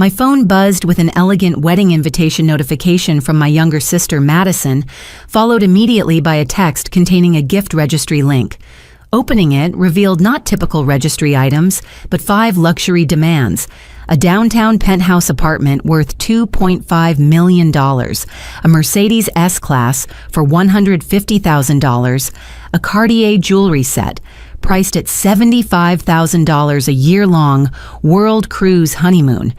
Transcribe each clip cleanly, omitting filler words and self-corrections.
My phone buzzed with an elegant wedding invitation notification from my younger sister, Madison, followed immediately by a text containing a gift registry link. Opening it revealed not typical registry items, but 5 luxury demands: a downtown penthouse apartment worth $2.5 million, a Mercedes S-Class for $150,000, a Cartier jewelry set priced at $75,000, a year-long world cruise honeymoon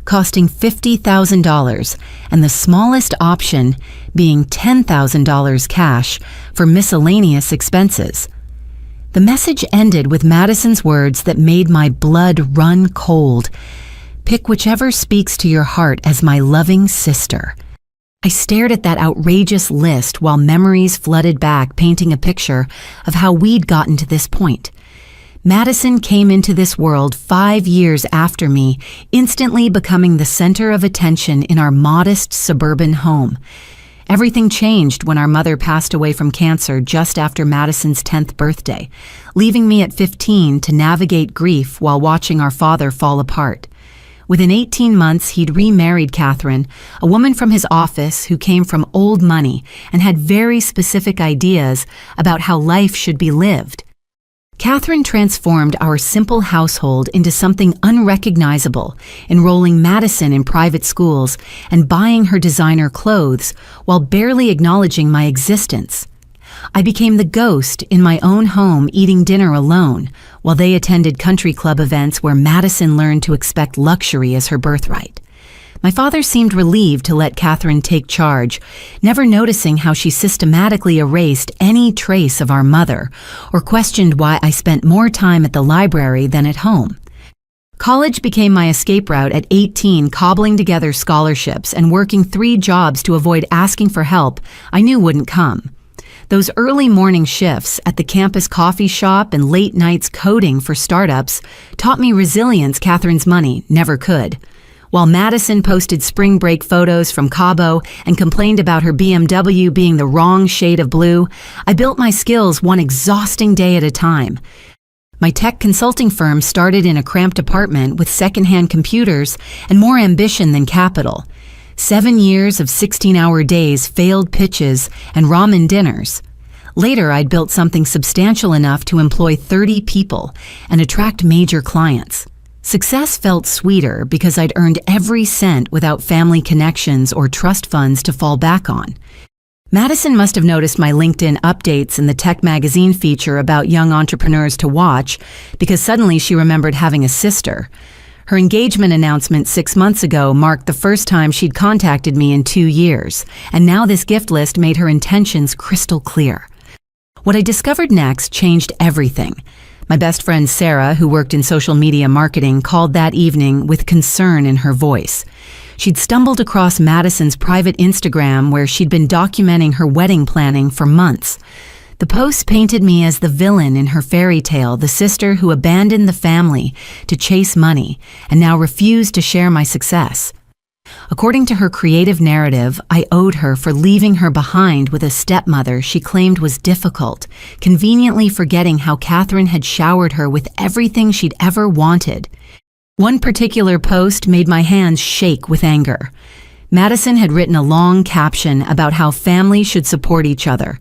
costing $50,000, and the smallest option being $10,000 cash for miscellaneous expenses. The message ended with Madison's words that made my blood run cold. "Pick whichever speaks to your heart as my loving sister." I stared at that outrageous list while memories flooded back, painting a picture of how we'd gotten to this point. Madison came into this world 5 years after me, instantly becoming the center of attention in our modest suburban home. Everything changed when our mother passed away from cancer just after Madison's 10th birthday, leaving me at 15 to navigate grief while watching our father fall apart. Within 18 months, he'd remarried Catherine, a woman from his office who came from old money and had very specific ideas about how life should be lived. Catherine transformed our simple household into something unrecognizable, enrolling Madison in private schools and buying her designer clothes while barely acknowledging my existence. I became the ghost in my own home, eating dinner alone, while they attended country club events where Madison learned to expect luxury as her birthright. My father seemed relieved to let Catherine take charge, never noticing how she systematically erased any trace of our mother, or questioned why I spent more time at the library than at home. College became my escape route at 18, cobbling together scholarships and working 3 jobs to avoid asking for help I knew wouldn't come. Those early morning shifts at the campus coffee shop and late nights coding for startups taught me resilience Catherine's money never could. While Madison posted spring break photos from Cabo and complained about her BMW being the wrong shade of blue, I built my skills one exhausting day at a time. My tech consulting firm started in a cramped apartment with secondhand computers and more ambition than capital. 7 years of 16-hour days, failed pitches, and ramen dinners. Later, I'd built something substantial enough to employ 30 people and attract major clients. Success felt sweeter because I'd earned every cent without family connections or trust funds to fall back on. Madison must have noticed my LinkedIn updates and the tech magazine feature about young entrepreneurs to watch, because suddenly she remembered having a sister. Her engagement announcement 6 months ago marked the first time she'd contacted me in 2 years, and now this gift list made her intentions crystal clear. What I discovered next changed everything. My best friend Sarah, who worked in social media marketing, called that evening with concern in her voice. She'd stumbled across Madison's private Instagram where she'd been documenting her wedding planning for months. The post painted me as the villain in her fairy tale, the sister who abandoned the family to chase money and now refused to share my success. According to her creative narrative, I owed her for leaving her behind with a stepmother she claimed was difficult, conveniently forgetting how Catherine had showered her with everything she'd ever wanted. One particular post made my hands shake with anger. Madison had written a long caption about how families should support each other,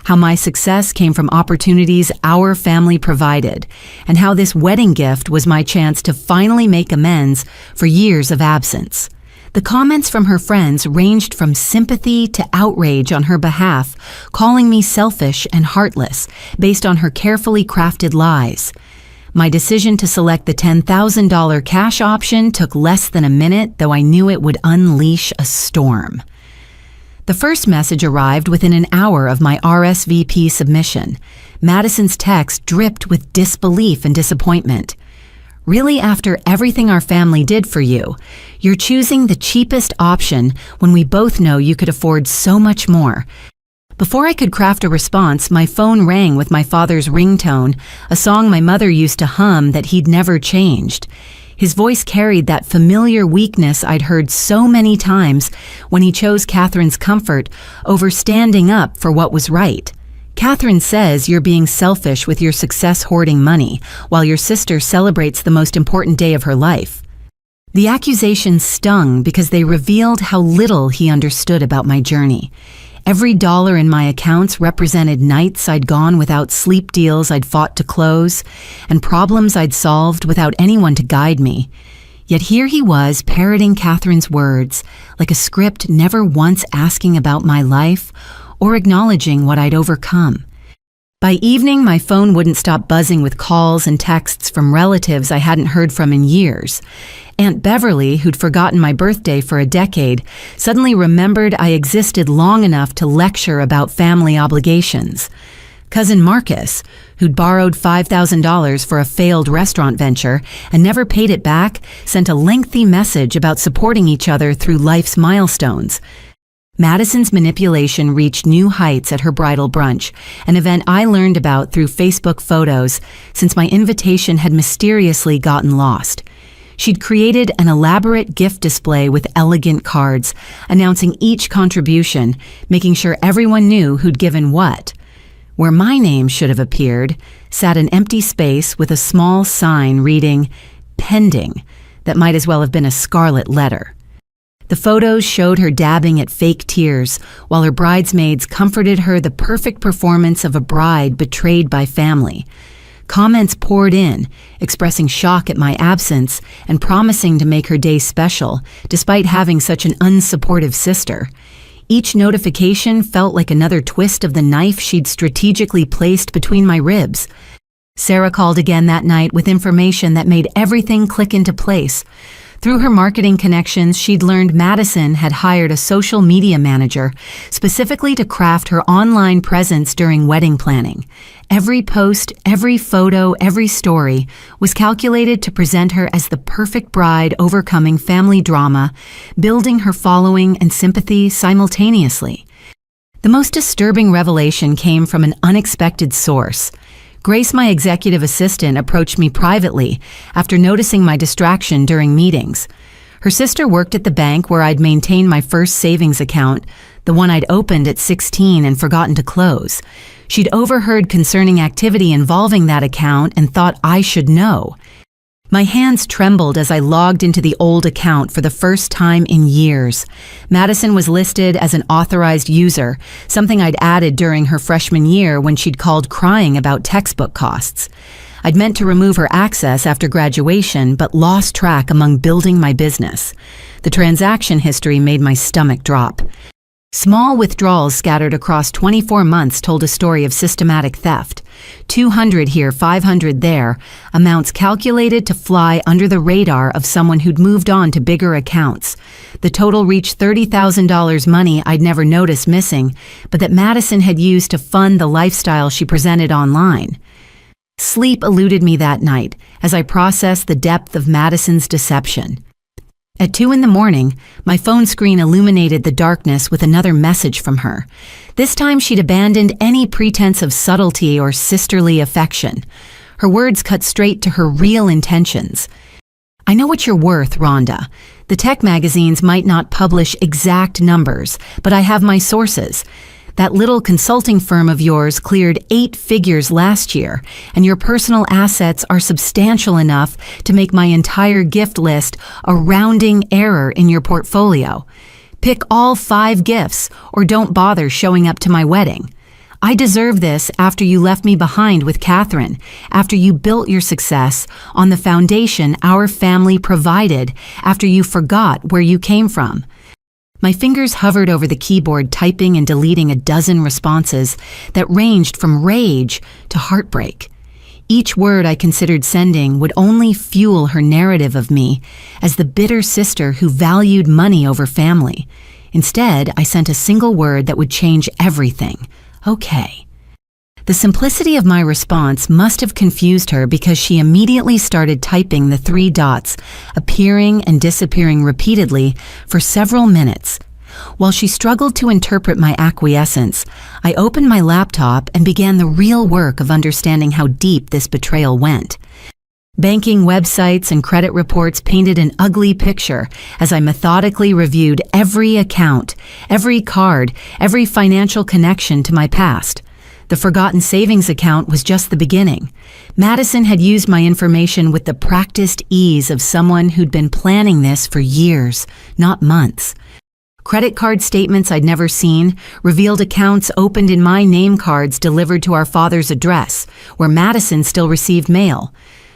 how my success came from opportunities our family provided, and how this wedding gift was my chance to finally make amends for years of absence. The comments from her friends ranged from sympathy to outrage on her behalf, calling me selfish and heartless based on her carefully crafted lies. My decision to select the $10,000 cash option took less than a minute, though I knew it would unleash a storm. The first message arrived within an hour of my RSVP submission. Madison's text dripped with disbelief and disappointment. "Really, after everything our family did for you, you're choosing the cheapest option when we both know you could afford so much more." Before I could craft a response, my phone rang with my father's ringtone, a song my mother used to hum that he'd never changed. His voice carried that familiar weakness I'd heard so many times when he chose Catherine's comfort over standing up for what was right. "Catherine says you're being selfish with your success hoarding money, while your sister celebrates the most important day of her life." The accusations stung because they revealed how little he understood about my journey. Every dollar in my accounts represented nights I'd gone without sleep, deals I'd fought to close, and problems I'd solved without anyone to guide me. Yet here he was parroting Catherine's words, like a script, never once asking about my life or acknowledging what I'd overcome. By evening, my phone wouldn't stop buzzing with calls and texts from relatives I hadn't heard from in years. Aunt Beverly, who'd forgotten my birthday for a decade, suddenly remembered I existed long enough to lecture about family obligations. Cousin Marcus, who'd borrowed $5,000 for a failed restaurant venture and never paid it back, sent a lengthy message about supporting each other through life's milestones. Madison's manipulation reached new heights at her bridal brunch, an event I learned about through Facebook photos since my invitation had mysteriously gotten lost. She'd created an elaborate gift display with elegant cards, announcing each contribution, making sure everyone knew who'd given what. Where my name should have appeared sat an empty space with a small sign reading, "Pending," that might as well have been a scarlet letter. The photos showed her dabbing at fake tears, while her bridesmaids comforted her the perfect performance of a bride betrayed by family. Comments poured in, expressing shock at my absence and promising to make her day special, despite having such an unsupportive sister. Each notification felt like another twist of the knife she'd strategically placed between my ribs. Sarah called again that night with information that made everything click into place. Through her marketing connections, she'd learned Madison had hired a social media manager specifically to craft her online presence during wedding planning. Every post, every photo, every story was calculated to present her as the perfect bride overcoming family drama, building her following and sympathy simultaneously. The most disturbing revelation came from an unexpected source. Grace, my executive assistant, approached me privately after noticing my distraction during meetings. Her sister worked at the bank where I'd maintained my first savings account, the one I'd opened at 16 and forgotten to close. She'd overheard concerning activity involving that account and thought I should know. My hands trembled as I logged into the old account for the first time in years. Madison was listed as an authorized user, something I'd added during her freshman year when she'd called crying about textbook costs. I'd meant to remove her access after graduation, but lost track among building my business. The transaction history made my stomach drop. Small withdrawals scattered across 24 months told a story of systematic theft. 200 here, 500 there, amounts calculated to fly under the radar of someone who'd moved on to bigger accounts. The total reached $30,000 money I'd never noticed missing, but that Madison had used to fund the lifestyle she presented online. Sleep eluded me that night as I processed the depth of Madison's deception. At 2 a.m, my phone screen illuminated the darkness with another message from her. This time she'd abandoned any pretense of subtlety or sisterly affection. Her words cut straight to her real intentions. "I know what you're worth, Rhonda. The tech magazines might not publish exact numbers, but I have my sources. That little consulting firm of yours cleared 8 figures last year, and your personal assets are substantial enough to make my entire gift list a rounding error in your portfolio. Pick all 5 gifts, or don't bother showing up to my wedding. I deserve this after you left me behind with Catherine, after you built your success on the foundation our family provided, after you forgot where you came from." My fingers hovered over the keyboard, typing and deleting a dozen responses that ranged from rage to heartbreak. Each word I considered sending would only fuel her narrative of me as the bitter sister who valued money over family. Instead, I sent a single word that would change everything. Okay. The simplicity of my response must have confused her because she immediately started typing the 3 dots, appearing and disappearing repeatedly for several minutes. While she struggled to interpret my acquiescence, I opened my laptop and began the real work of understanding how deep this betrayal went. Banking websites and credit reports painted an ugly picture as I methodically reviewed every account, every card, every financial connection to my past. The forgotten savings account was just the beginning. Madison had used my information with the practiced ease of someone who'd been planning this for years, not months. Credit card statements I'd never seen revealed accounts opened in my name cards delivered to our father's address, where Madison still received mail.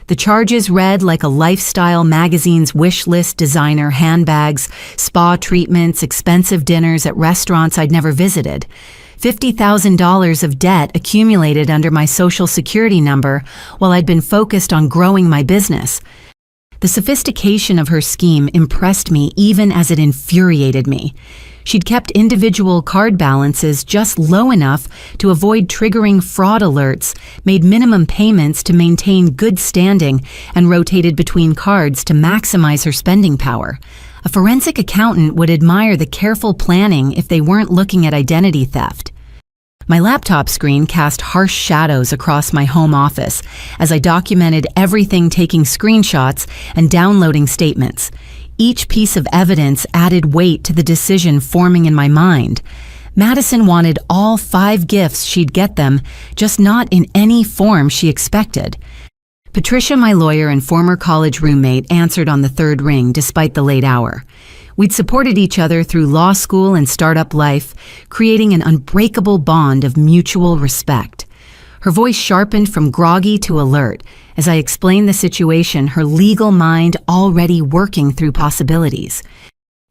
The charges read like a lifestyle magazine's wish list: designer handbags, spa treatments, expensive dinners at restaurants I'd never visited. $50,000 of debt accumulated under my Social Security number while I'd been focused on growing my business. The sophistication of her scheme impressed me even as it infuriated me. She'd kept individual card balances just low enough to avoid triggering fraud alerts, made minimum payments to maintain good standing, and rotated between cards to maximize her spending power. A forensic accountant would admire the careful planning if they weren't looking at identity theft. My laptop screen cast harsh shadows across my home office as I documented everything, taking screenshots and downloading statements. Each piece of evidence added weight to the decision forming in my mind. Madison wanted all 5 gifts she'd get them, just not in any form she expected. Patricia, my lawyer and former college roommate, answered on the third ring despite the late hour. We'd supported each other through law school and startup life, creating an unbreakable bond of mutual respect. Her voice sharpened from groggy to alert as I explained the situation, her legal mind already working through possibilities.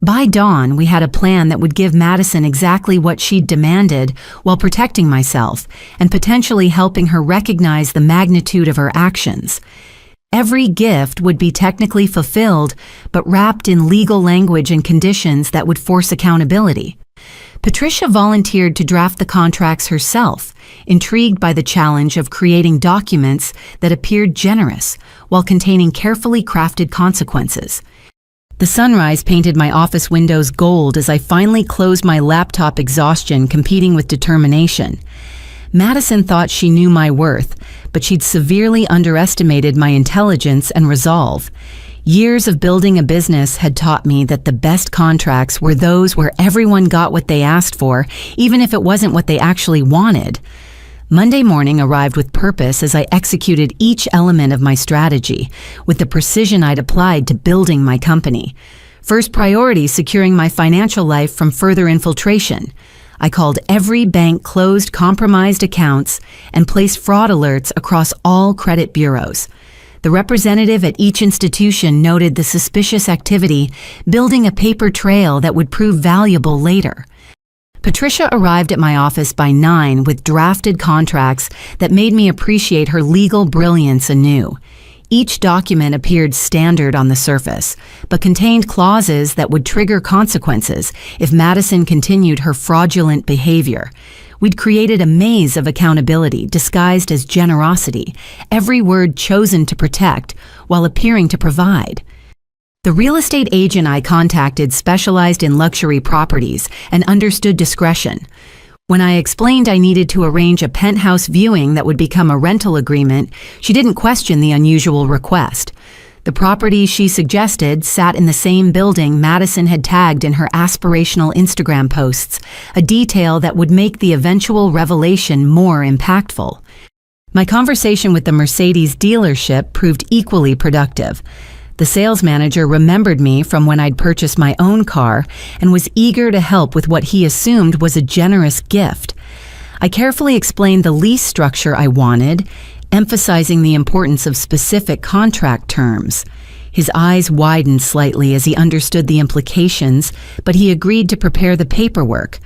By dawn, we had a plan that would give Madison exactly what she'd demanded while protecting myself and potentially helping her recognize the magnitude of her actions. Every gift would be technically fulfilled, but wrapped in legal language and conditions that would force accountability. Patricia volunteered to draft the contracts herself, intrigued by the challenge of creating documents that appeared generous while containing carefully crafted consequences. The sunrise painted my office windows gold as I finally closed my laptop, exhaustion competing with determination. Madison thought she knew my worth, but she'd severely underestimated my intelligence and resolve. Years of building a business had taught me that the best contracts were those where everyone got what they asked for, even if it wasn't what they actually wanted. Monday morning arrived with purpose as I executed each element of my strategy, with the precision I'd applied to building my company. First priority, securing my financial life from further infiltration. I called every bank, closed compromised accounts, and placed fraud alerts across all credit bureaus. The representative at each institution noted the suspicious activity, building a paper trail that would prove valuable later. Patricia arrived at my office by 9 with drafted contracts that made me appreciate her legal brilliance anew. Each document appeared standard on the surface, but contained clauses that would trigger consequences if Madison continued her fraudulent behavior. We'd created a maze of accountability disguised as generosity, every word chosen to protect while appearing to provide. The real estate agent I contacted specialized in luxury properties and understood discretion. When I explained I needed to arrange a penthouse viewing that would become a rental agreement, she didn't question the unusual request. The property she suggested sat in the same building Madison had tagged in her aspirational Instagram posts, a detail that would make the eventual revelation more impactful. My conversation with the Mercedes dealership proved equally productive. The sales manager remembered me from when I'd purchased my own car and was eager to help with what he assumed was a generous gift. I carefully explained the lease structure I wanted, emphasizing the importance of specific contract terms. His eyes widened slightly as he understood the implications, but he agreed to prepare the paperwork.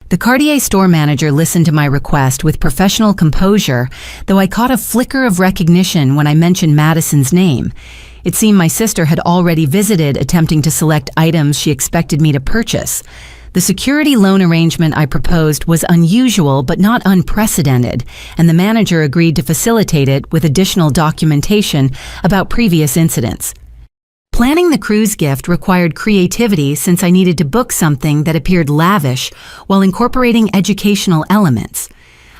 The Cartier store manager listened to my request with professional composure, though I caught a flicker of recognition when I mentioned Madison's name. It seemed my sister had already visited, attempting to select items she expected me to purchase. The security loan arrangement I proposed was unusual but not unprecedented, and the manager agreed to facilitate it with additional documentation about previous incidents. Planning the cruise gift required creativity since I needed to book something that appeared lavish while incorporating educational elements.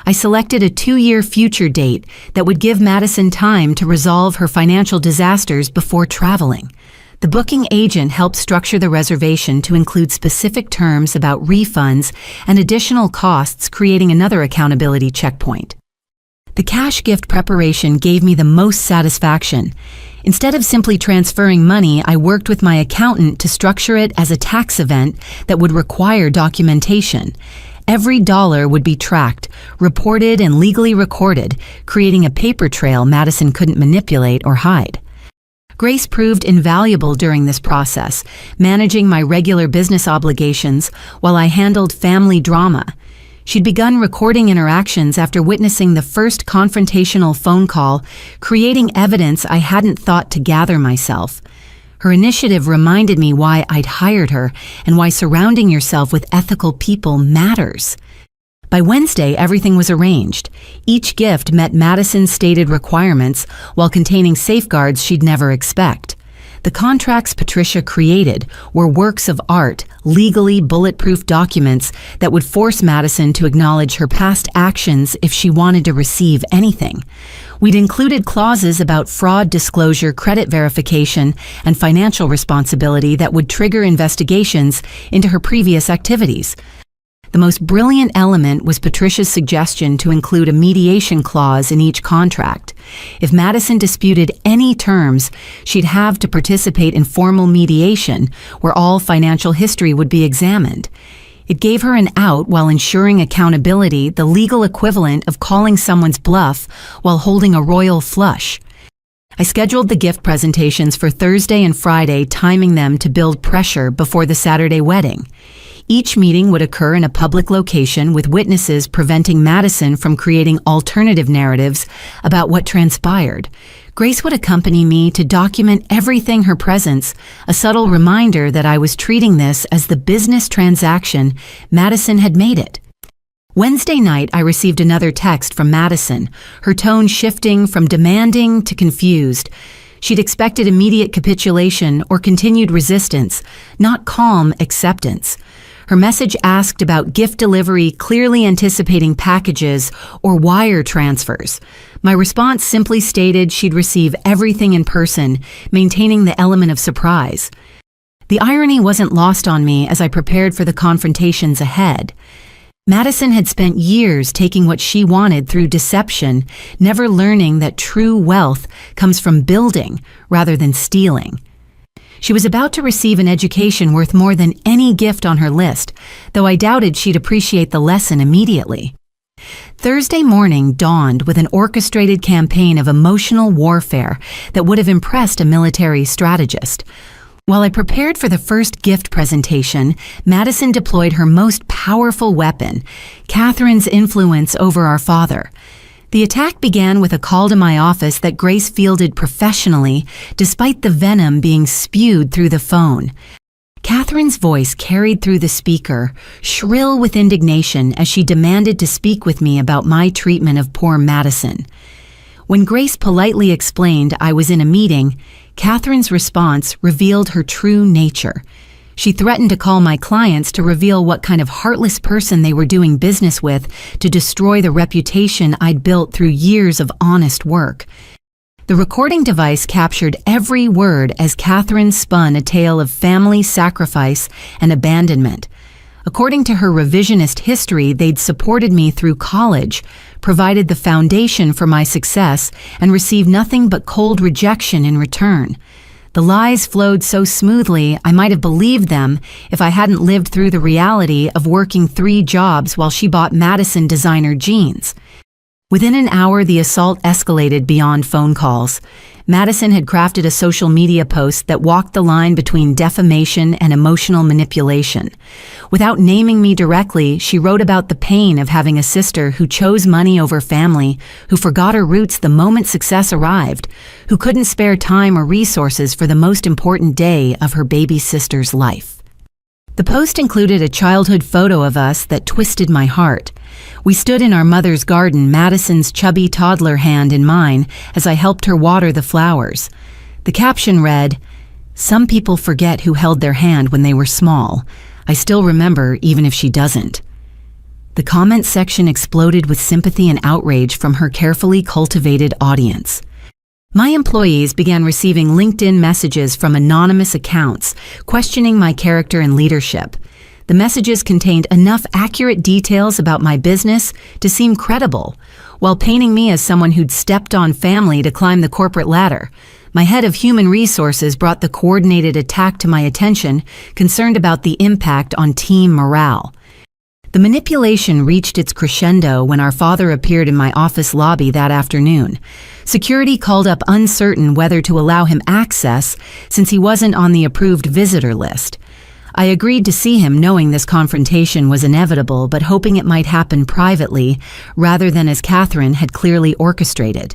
I selected a 2-year future date that would give Madison time to resolve her financial disasters before traveling. The booking agent helped structure the reservation to include specific terms about refunds and additional costs, creating another accountability checkpoint. The cash gift preparation gave me the most satisfaction. Instead of simply transferring money, I worked with my accountant to structure it as a tax event that would require documentation. Every dollar would be tracked, reported, and legally recorded, creating a paper trail Madison couldn't manipulate or hide. Grace proved invaluable during this process, managing my regular business obligations while I handled family drama. She'd begun recording interactions after witnessing the first confrontational phone call, creating evidence I hadn't thought to gather myself. Her initiative reminded me why I'd hired her and why surrounding yourself with ethical people matters. By Wednesday, everything was arranged. Each gift met Madison's stated requirements while containing safeguards she'd never expect. The contracts Patricia created were works of art, legally bulletproof documents that would force Madison to acknowledge her past actions if she wanted to receive anything. We'd included clauses about fraud disclosure, credit verification, and financial responsibility that would trigger investigations into her previous activities. The most brilliant element was Patricia's suggestion to include a mediation clause in each contract. If Madison disputed any terms, she'd have to participate in formal mediation, where all financial history would be examined. It gave her an out while ensuring accountability, the legal equivalent of calling someone's bluff while holding a royal flush. I scheduled the gift presentations for Thursday and Friday, timing them to build pressure before the Saturday wedding. Each meeting would occur in a public location with witnesses preventing Madison from creating alternative narratives about what transpired. Grace would accompany me to document everything, her presence, a subtle reminder that I was treating this as the business transaction Madison had made it. Wednesday night, I received another text from Madison, her tone shifting from demanding to confused. She'd expected immediate capitulation or continued resistance, not calm acceptance. Her message asked about gift delivery, clearly anticipating packages or wire transfers. My response simply stated she'd receive everything in person, maintaining the element of surprise. The irony wasn't lost on me as I prepared for the confrontations ahead. Madison had spent years taking what she wanted through deception, never learning that true wealth comes from building rather than stealing. She was about to receive an education worth more than any gift on her list, though I doubted she'd appreciate the lesson immediately. Thursday morning dawned with an orchestrated campaign of emotional warfare that would have impressed a military strategist. While I prepared for the first gift presentation, Madison deployed her most powerful weapon, Catherine's influence over our father. The attack began with a call to my office that Grace fielded professionally, despite the venom being spewed through the phone. Catherine's voice carried through the speaker, shrill with indignation as she demanded to speak with me about my treatment of poor Madison. When Grace politely explained I was in a meeting, Catherine's response revealed her true nature. She threatened to call my clients to reveal what kind of heartless person they were doing business with to destroy the reputation I'd built through years of honest work. The recording device captured every word as Catherine spun a tale of family sacrifice and abandonment. According to her revisionist history, they'd supported me through college, provided the foundation for my success, and received nothing but cold rejection in return. The lies flowed so smoothly, I might have believed them if I hadn't lived through the reality of working 3 jobs while she bought Madison designer jeans. Within an hour, the assault escalated beyond phone calls. Madison had crafted a social media post that walked the line between defamation and emotional manipulation. Without naming me directly, she wrote about the pain of having a sister who chose money over family, who forgot her roots the moment success arrived, who couldn't spare time or resources for the most important day of her baby sister's life. The post included a childhood photo of us that twisted my heart. We stood in our mother's garden, Madison's chubby toddler hand in mine, as I helped her water the flowers. The caption read, "Some people forget who held their hand when they were small. I still remember, even if she doesn't." The comment section exploded with sympathy and outrage from her carefully cultivated audience. My employees began receiving LinkedIn messages from anonymous accounts questioning my character and leadership. The messages contained enough accurate details about my business to seem credible, while painting me as someone who'd stepped on family to climb the corporate ladder. My head of human resources brought the coordinated attack to my attention, concerned about the impact on team morale. The manipulation reached its crescendo when our father appeared in my office lobby that afternoon. Security called up uncertain whether to allow him access since he wasn't on the approved visitor list. I agreed to see him knowing this confrontation was inevitable but hoping it might happen privately rather than as Catherine had clearly orchestrated.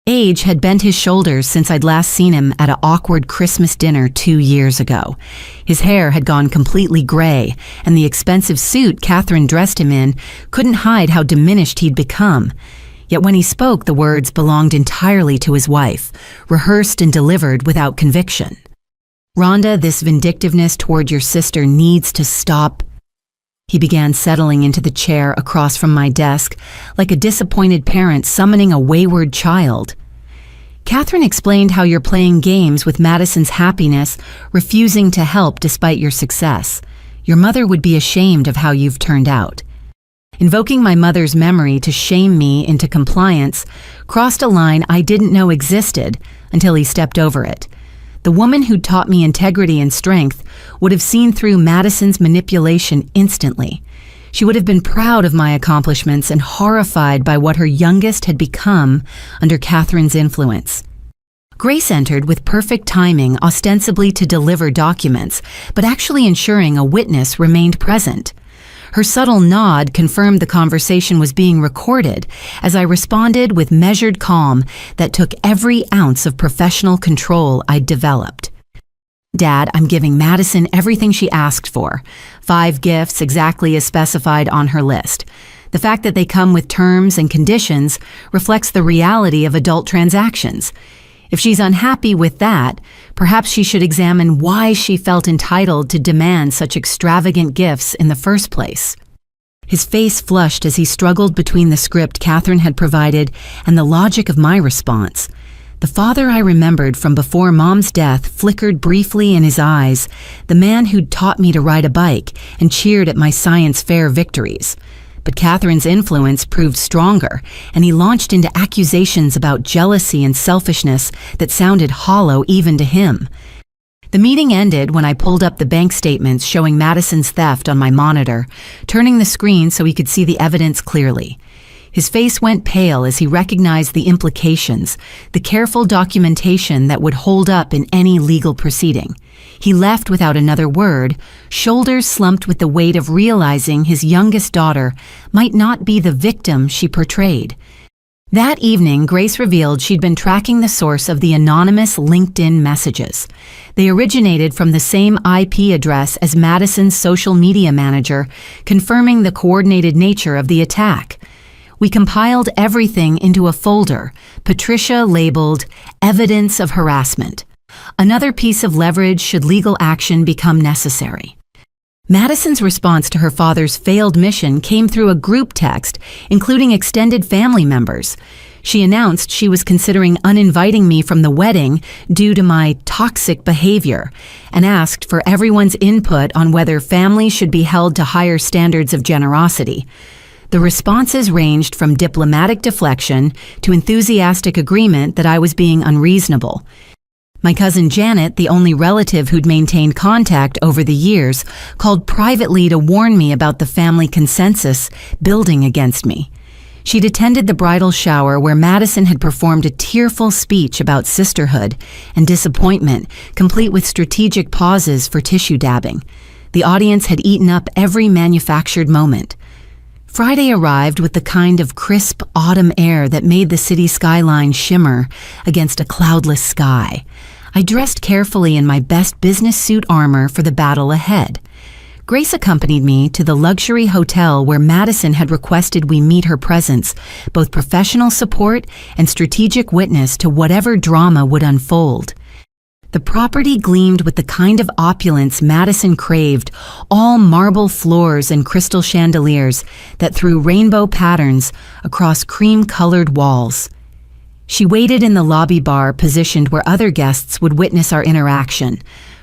Age had bent his shoulders since I'd last seen him at an awkward Christmas dinner 2 years ago. His hair had gone completely gray, and the expensive suit Catherine dressed him in couldn't hide how diminished he'd become. Yet when he spoke, the words belonged entirely to his wife, rehearsed and delivered without conviction. "Rhonda, this vindictiveness toward your sister needs to stop." He began settling into the chair across from my desk, like a disappointed parent summoning a wayward child. "Catherine explained how you're playing games with Madison's happiness, refusing to help despite your success. Your mother would be ashamed of how you've turned out." Invoking my mother's memory to shame me into compliance crossed a line I didn't know existed until he stepped over it. The woman who'd taught me integrity and strength would have seen through Madison's manipulation instantly. She would have been proud of my accomplishments and horrified by what her youngest had become under Catherine's influence. Grace entered with perfect timing, ostensibly to deliver documents, but actually ensuring a witness remained present. Her subtle nod confirmed the conversation was being recorded as I responded with measured calm that took every ounce of professional control I'd developed. "Dad, I'm giving Madison everything she asked for. 5 gifts exactly as specified on her list. The fact that they come with terms and conditions reflects the reality of adult transactions. If she's unhappy with that, perhaps she should examine why she felt entitled to demand such extravagant gifts in the first place." His face flushed as he struggled between the script Catherine had provided and the logic of my response. The father I remembered from before Mom's death flickered briefly in his eyes, the man who'd taught me to ride a bike and cheered at my science fair victories. But Catherine's influence proved stronger, and he launched into accusations about jealousy and selfishness that sounded hollow even to him. The meeting ended when I pulled up the bank statements showing Madison's theft on my monitor, turning the screen so he could see the evidence clearly. His face went pale as he recognized the implications, the careful documentation that would hold up in any legal proceeding. He left without another word, shoulders slumped with the weight of realizing his youngest daughter might not be the victim she portrayed. That evening, Grace revealed she'd been tracking the source of the anonymous LinkedIn messages. They originated from the same IP address as Madison's social media manager, confirming the coordinated nature of the attack. We compiled everything into a folder, Patricia labeled Evidence of Harassment. Another piece of leverage should legal action become necessary. Madison's response to her father's failed mission came through a group text, including extended family members. She announced she was considering uninviting me from the wedding due to my toxic behavior, and asked for everyone's input on whether families should be held to higher standards of generosity. The responses ranged from diplomatic deflection to enthusiastic agreement that I was being unreasonable. My cousin Janet, the only relative who'd maintained contact over the years, called privately to warn me about the family consensus building against me. She'd attended the bridal shower where Madison had performed a tearful speech about sisterhood and disappointment, complete with strategic pauses for tissue dabbing. The audience had eaten up every manufactured moment. Friday arrived with the kind of crisp autumn air that made the city skyline shimmer against a cloudless sky. I dressed carefully in my best business suit armor for the battle ahead. Grace accompanied me to the luxury hotel where Madison had requested we meet her presence, both professional support and strategic witness to whatever drama would unfold. The property gleamed with the kind of opulence Madison craved, all marble floors and crystal chandeliers that threw rainbow patterns across cream-colored walls. She waited in the lobby bar positioned where other guests would witness our interaction.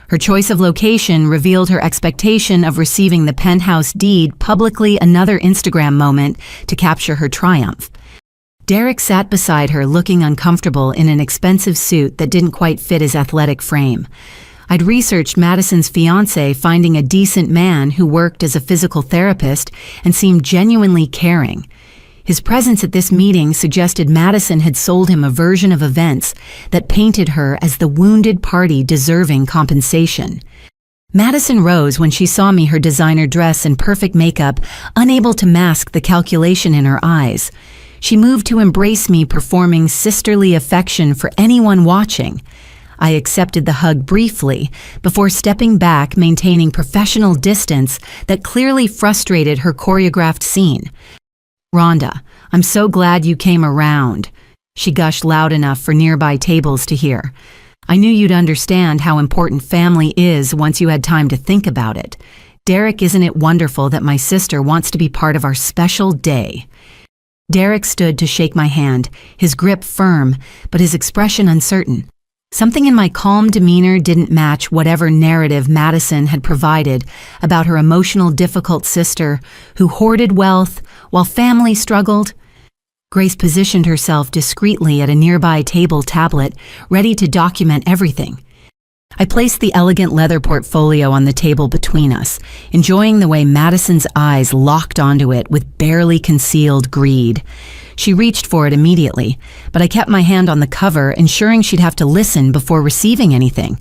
Her choice of location revealed her expectation of receiving the penthouse deed publicly, another Instagram moment to capture her triumph. Derek sat beside her, looking uncomfortable in an expensive suit that didn't quite fit his athletic frame. I'd researched Madison's fiancé, finding a decent man who worked as a physical therapist and seemed genuinely caring. His presence at this meeting suggested Madison had sold him a version of events that painted her as the wounded party deserving compensation. Madison rose when she saw me, her designer dress and perfect makeup, unable to mask the calculation in her eyes. She moved to embrace me, performing sisterly affection for anyone watching. I accepted the hug briefly before stepping back, maintaining professional distance that clearly frustrated her choreographed scene. "Rhonda, I'm so glad you came around," she gushed loud enough for nearby tables to hear. "I knew you'd understand how important family is once you had time to think about it. Derek, isn't it wonderful that my sister wants to be part of our special day?" Derek stood to shake my hand, his grip firm, but his expression uncertain. Something in my calm demeanor didn't match whatever narrative Madison had provided about her emotional, difficult sister who hoarded wealth while family struggled. Grace positioned herself discreetly at a nearby table tablet, ready to document everything. I placed the elegant leather portfolio on the table between us, enjoying the way Madison's eyes locked onto it with barely concealed greed. She reached for it immediately, but I kept my hand on the cover, ensuring she'd have to listen before receiving anything.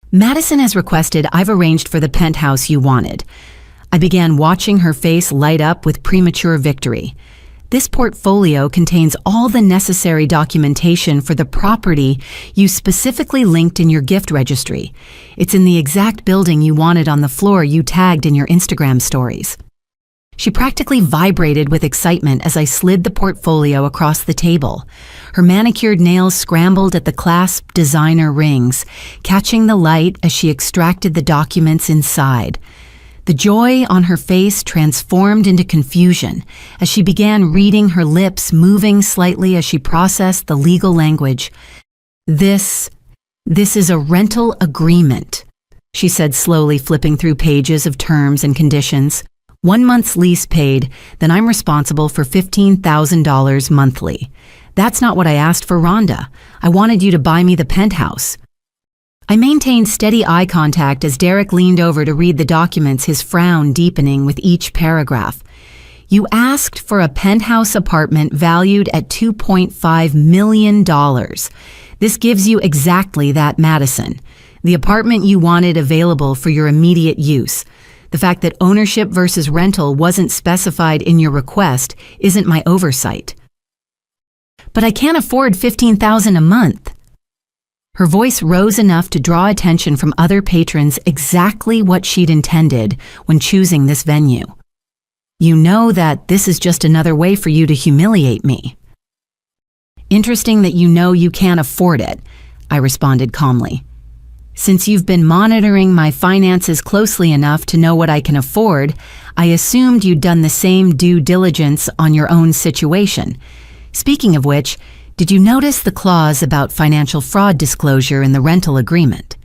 "Madison has requested I've arranged for the penthouse you wanted." I began, watching her face light up with premature victory. "This portfolio contains all the necessary documentation for the property you specifically linked in your gift registry. It's in the exact building you wanted, on the floor you tagged in your Instagram stories." She practically vibrated with excitement as I slid the portfolio across the table. Her manicured nails scrambled at the clasp designer rings, catching the light as she extracted the documents inside. The joy on her face transformed into confusion as she began reading, her lips moving slightly as she processed the legal language. This is a rental agreement," she said, slowly flipping through pages of terms and conditions. "1 month's lease paid, then I'm responsible for $15,000 monthly. That's not what I asked for, Rhonda. I wanted you to buy me the penthouse." I maintained steady eye contact as Derek leaned over to read the documents, his frown deepening with each paragraph. "You asked for a penthouse apartment valued at $2.5 million. This gives you exactly that, Madison. The apartment you wanted available for your immediate use. The fact that ownership versus rental wasn't specified in your request isn't my oversight." "But I can't afford $15,000 a month." Her voice rose enough to draw attention from other patrons, exactly what she'd intended when choosing this venue. "You know that this is just another way for you to humiliate me." "Interesting that you know you can't afford it," I responded calmly. "Since you've been monitoring my finances closely enough to know what I can afford, I assumed you'd done the same due diligence on your own situation. Speaking of which, did you notice the clause about financial fraud disclosure in the rental agreement?"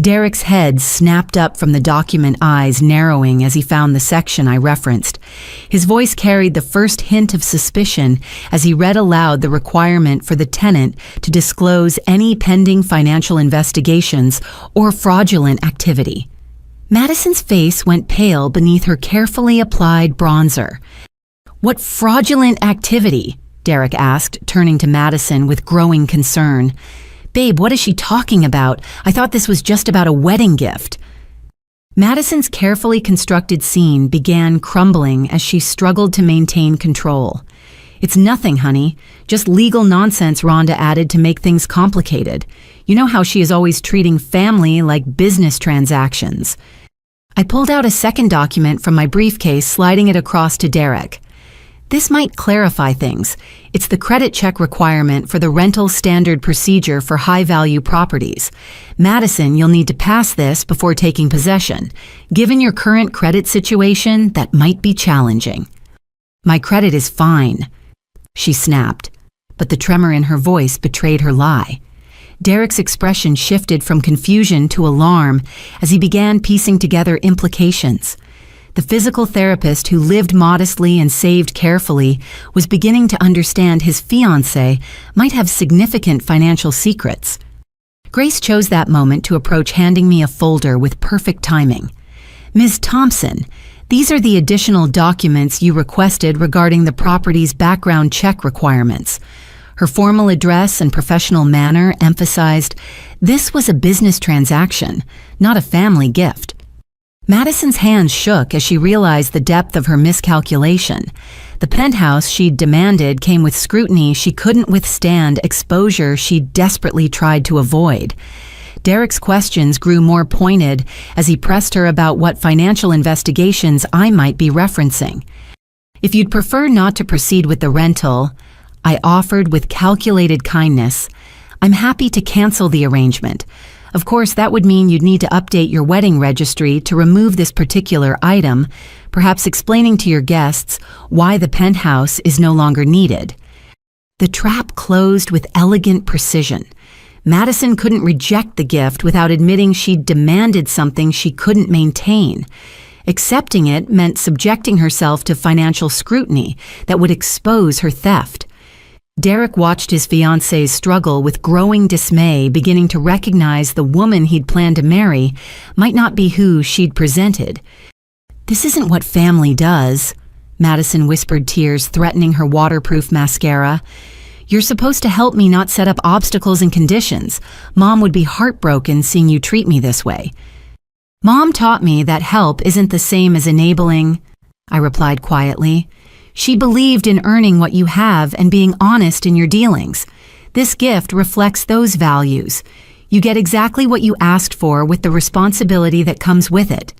Derek's head snapped up from the document, eyes narrowing as he found the section I referenced. His voice carried the first hint of suspicion as he read aloud the requirement for the tenant to disclose any pending financial investigations or fraudulent activity. Madison's face went pale beneath her carefully applied bronzer. "What fraudulent activity?" Derek asked, turning to Madison with growing concern. "Babe, what is she talking about? I thought this was just about a wedding gift." Madison's carefully constructed scene began crumbling as she struggled to maintain control. "It's nothing, honey. Just legal nonsense Rhonda added to make things complicated. You know how she is always treating family like business transactions." I pulled out a second document from my briefcase, sliding it across to Derek. "This might clarify things. It's the credit check requirement for the rental standard procedure for high-value properties. Madison, you'll need to pass this before taking possession. Given your current credit situation, that might be challenging." "My credit is fine," she snapped. but the tremor in her voice betrayed her lie. Derek's expression shifted from confusion to alarm as he began piecing together implications. The physical therapist who lived modestly and saved carefully was beginning to understand his fiancée might have significant financial secrets. Grace chose that moment to approach, handing me a folder with perfect timing. "Ms. Thompson, these are the additional documents you requested regarding the property's background check requirements." Her formal address and professional manner emphasized this was a business transaction, not a family gift. Madison's hands shook as she realized the depth of her miscalculation. The penthouse she'd demanded came with scrutiny she couldn't withstand, exposure she desperately tried to avoid. Derek's questions grew more pointed as he pressed her about what financial investigations I might be referencing. "If you'd prefer not to proceed with the rental," I offered with calculated kindness, "I'm happy to cancel the arrangement. Of course, that would mean you'd need to update your wedding registry to remove this particular item, perhaps explaining to your guests why the penthouse is no longer needed." The trap closed with elegant precision. Madison couldn't reject the gift without admitting she'd demanded something she couldn't maintain. Accepting it meant subjecting herself to financial scrutiny that would expose her theft. Derek watched his fiancée's struggle with growing dismay, beginning to recognize the woman he'd planned to marry might not be who she'd presented. "This isn't what family does," Madison whispered, tears threatening her waterproof mascara. "You're supposed to help me, not set up obstacles and conditions. Mom would be heartbroken seeing you treat me this way." "Mom taught me that help isn't the same as enabling," I replied quietly. "She believed in earning what you have and being honest in your dealings. This gift reflects those values. You get exactly what you asked for with the responsibility that comes with it."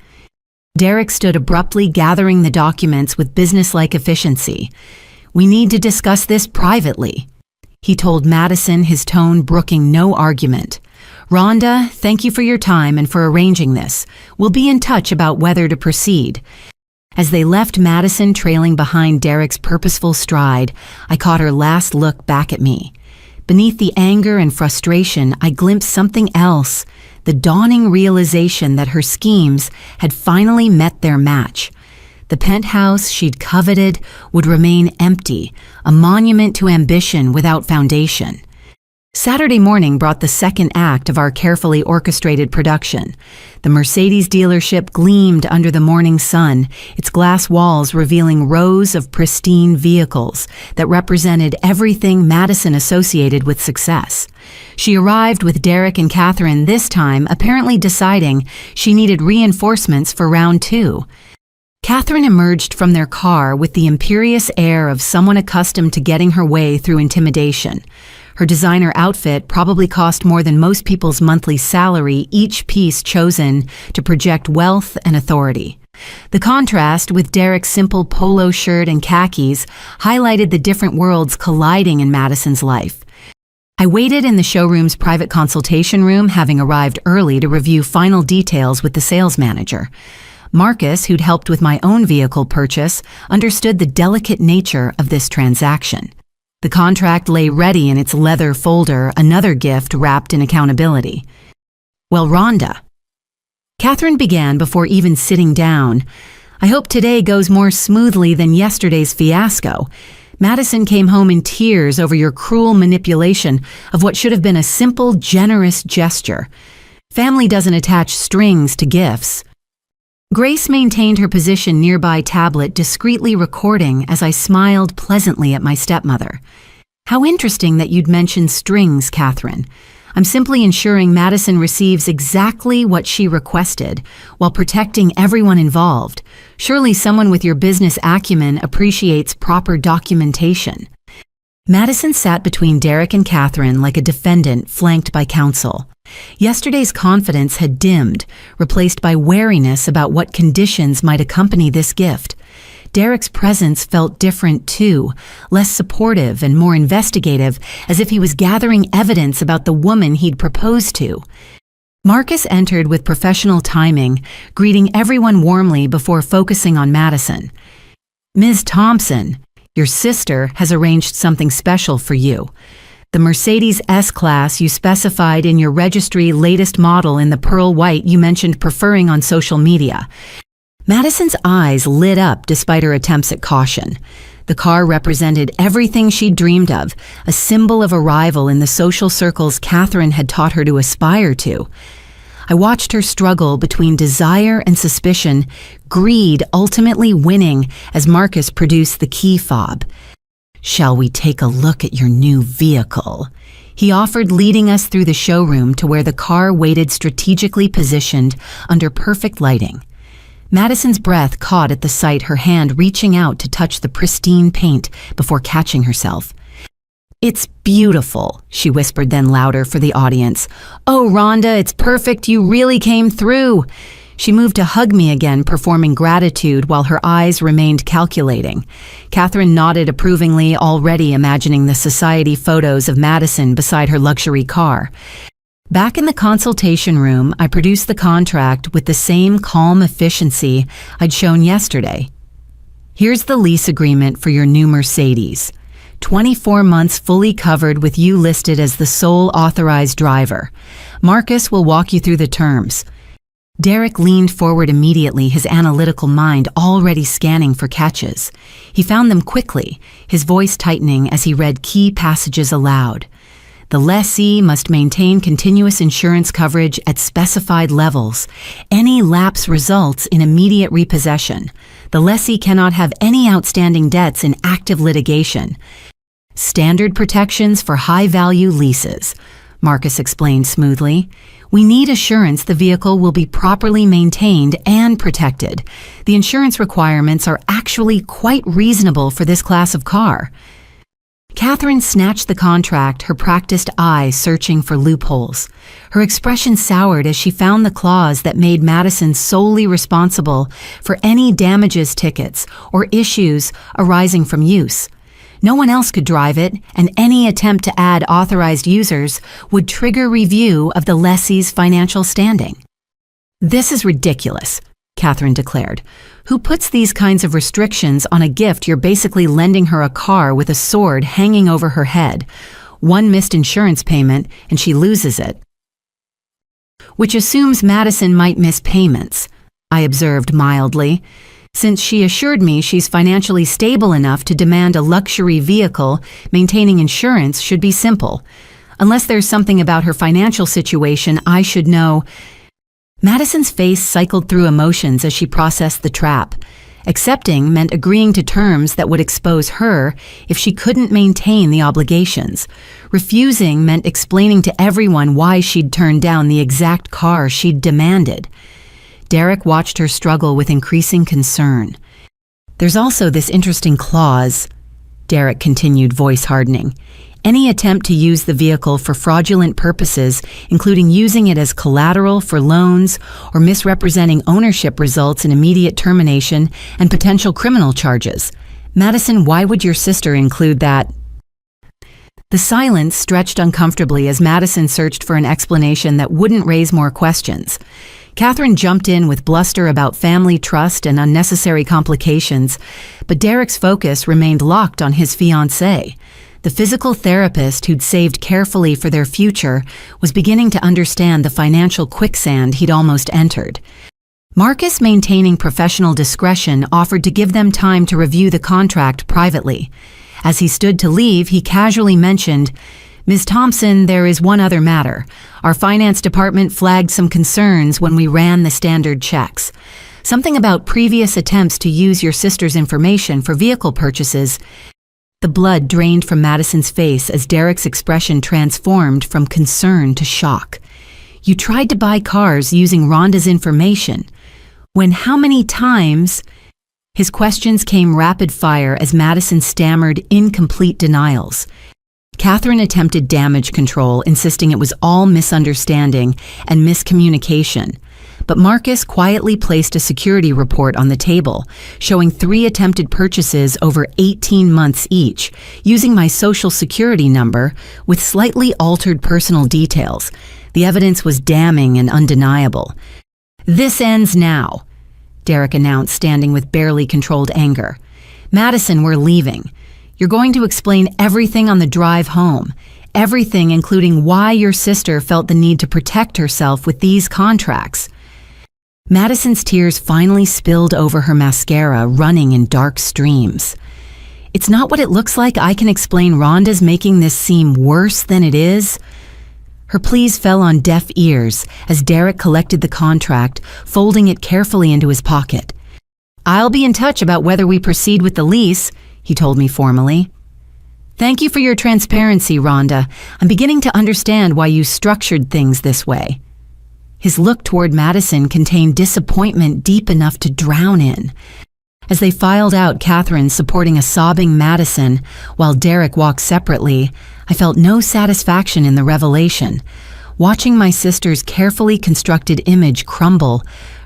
Derek stood abruptly, gathering the documents with businesslike efficiency. "We need to discuss this privately," he told Madison, his tone brooking no argument. "Rhonda, thank you for your time and for arranging this. We'll be in touch about whether to proceed." As they left Madison trailing behind Derek's purposeful stride, I caught her last look back at me. Beneath the anger and frustration, I glimpsed something else, the dawning realization that her schemes had finally met their match. The penthouse she'd coveted would remain empty, a monument to ambition without foundation. Saturday morning brought the second act of our carefully orchestrated production. The Mercedes dealership gleamed under the morning sun, its glass walls revealing rows of pristine vehicles that represented everything Madison associated with success. She arrived with Derek and Catherine, this time apparently deciding she needed reinforcements for round two. Catherine emerged from their car with the imperious air of someone accustomed to getting her way through intimidation. Her designer outfit probably cost more than most people's monthly salary, each piece chosen to project wealth and authority. The contrast with Derek's simple polo shirt and khakis highlighted the different worlds colliding in Madison's life. I waited in the showroom's private consultation room, having arrived early to review final details with the sales manager. Marcus, who'd helped with my own vehicle purchase, understood the delicate nature of this transaction. The contract lay ready in its leather folder, another gift wrapped in accountability. "Well, Rhonda," Catherine began before even sitting down, "I hope today goes more smoothly than yesterday's fiasco. Madison came home in tears over your cruel manipulation of what should have been a simple, generous gesture. Family doesn't attach strings to gifts." Grace maintained her position nearby tablet, discreetly recording as I smiled pleasantly at my stepmother. "How interesting that you'd mention strings, Catherine. I'm simply ensuring Madison receives exactly what she requested, while protecting everyone involved. Surely someone with your business acumen appreciates proper documentation." Madison sat between Derek and Catherine like a defendant flanked by counsel. Yesterday's confidence had dimmed, replaced by wariness about what conditions might accompany this gift. Derek's presence felt different too, less supportive and more investigative, as if he was gathering evidence about the woman he'd proposed to. Marcus entered with professional timing, greeting everyone warmly before focusing on Madison. "Ms. Thompson," Your sister has arranged something special for you. The Mercedes S-Class you specified in your registry latest model in the pearl white you mentioned preferring on social media. Madison's eyes lit up despite her attempts at caution. The car represented everything she'd dreamed of, a symbol of arrival in the social circles Catherine had taught her to aspire to. I watched her struggle between desire and suspicion, greed ultimately winning as Marcus produced the key fob. "Shall we take a look at your new vehicle?" he offered, leading us through the showroom to where the car waited strategically positioned under perfect lighting. Madison's breath caught at the sight, her hand reaching out to touch the pristine paint before catching herself. "It's beautiful," she whispered, then louder for the audience. "Oh, Rhonda, it's perfect. You really came through." She moved to hug me again, performing gratitude while her eyes remained calculating. Catherine nodded approvingly, already imagining the society photos of Madison beside her luxury car. Back in the consultation room, I produced the contract with the same calm efficiency I'd shown yesterday. "Here's the lease agreement for your new Mercedes. 24 months fully covered with you listed as the sole authorized driver. Marcus will walk you through the terms." Derek leaned forward immediately, his analytical mind already scanning for catches. He found them quickly, his voice tightening as he read key passages aloud. "The lessee must maintain continuous insurance coverage at specified levels. Any lapse results in immediate repossession. The lessee cannot have any outstanding debts in active litigation. Standard protections for high-value leases," Marcus explained smoothly. "We need assurance the vehicle will be properly maintained and protected. The insurance requirements are actually quite reasonable for this class of car." Catherine snatched the contract, her practiced eye searching for loopholes. Her expression soured as she found the clause that made Madison solely responsible for any damages tickets or issues arising from use. No one else could drive it, and any attempt to add authorized users would trigger review of the lessee's financial standing. "This is ridiculous," Catherine declared. "Who puts these kinds of restrictions on a gift you're basically lending her a car with a sword hanging over her head? One missed insurance payment and she loses it." "Which assumes Madison might miss payments," I observed mildly. "Since she assured me she's financially stable enough to demand a luxury vehicle, maintaining insurance should be simple. Unless there's something about her financial situation I should know." Madison's face cycled through emotions as she processed the trap. Accepting meant agreeing to terms that would expose her if she couldn't maintain the obligations. Refusing meant explaining to everyone why she'd turned down the exact car she'd demanded. Derek watched her struggle with increasing concern. "There's also this interesting clause," Derek continued, voice hardening. "Any attempt to use the vehicle for fraudulent purposes, including using it as collateral for loans or misrepresenting ownership, results in immediate termination and potential criminal charges. Madison, why would your sister include that?" The silence stretched uncomfortably as Madison searched for an explanation that wouldn't raise more questions. Catherine jumped in with bluster about family trust and unnecessary complications, but Derek's focus remained locked on his fiancée. The physical therapist who'd saved carefully for their future was beginning to understand the financial quicksand he'd almost entered. Marcus, maintaining professional discretion, offered to give them time to review the contract privately. As he stood to leave, he casually mentioned, "Ms. Thompson, there is one other matter. Our finance department flagged some concerns when we ran the standard checks. Something about previous attempts to use your sister's information for vehicle purchases." The blood drained from Madison's face as Derek's expression transformed from concern to shock. "You tried to buy cars using Rhonda's information. When how many times?" His questions came rapid fire as Madison stammered incomplete denials. Catherine attempted damage control, insisting it was all misunderstanding and miscommunication. But Marcus quietly placed a security report on the table, showing 3 attempted purchases over 18 months each, using my social security number with slightly altered personal details. The evidence was damning and undeniable. "This ends now," Derek announced, standing with barely controlled anger. "Madison, we're leaving. You're going to explain everything on the drive home. Everything, including why your sister felt the need to protect herself with these contracts." Madison's tears finally spilled over her mascara, running in dark streams. "It's not what it looks like. I can explain. Rhonda's making this seem worse than it is." Her pleas fell on deaf ears as Derek collected the contract, folding it carefully into his pocket. "I'll be in touch about whether we proceed with the lease," he told me formally. "Thank you for your transparency, Rhonda. I'm beginning to understand why you structured things this way." His look toward Madison contained disappointment deep enough to drown in. As they filed out, Catherine supporting a sobbing Madison, while Derek walked separately, I felt no satisfaction in the revelation. Watching my sister's carefully constructed image crumble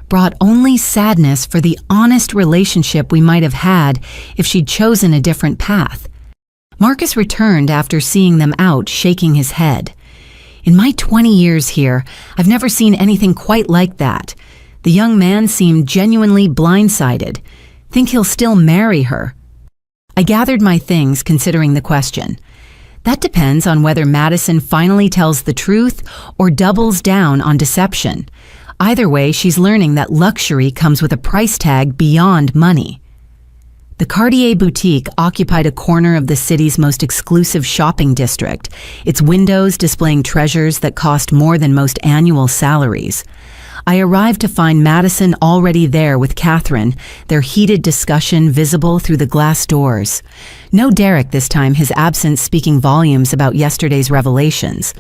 brought only sadness for the honest relationship we might have had if she'd chosen a different path. Marcus returned after seeing them out, shaking his head. "In my 20 years here, I've never seen anything quite like that." The young man seemed genuinely blindsided. "Think he'll still marry her?" I gathered my things, considering the question. That depends on whether Madison finally tells the truth or doubles down on deception. Either way, she's learning that luxury comes with a price tag beyond money. The Cartier boutique occupied a corner of the city's most exclusive shopping district, its windows displaying treasures that cost more than most annual salaries. I arrived to find Madison already there with Catherine, their heated discussion visible through the glass doors. No Derek this time, his absence speaking volumes about yesterday's revelations.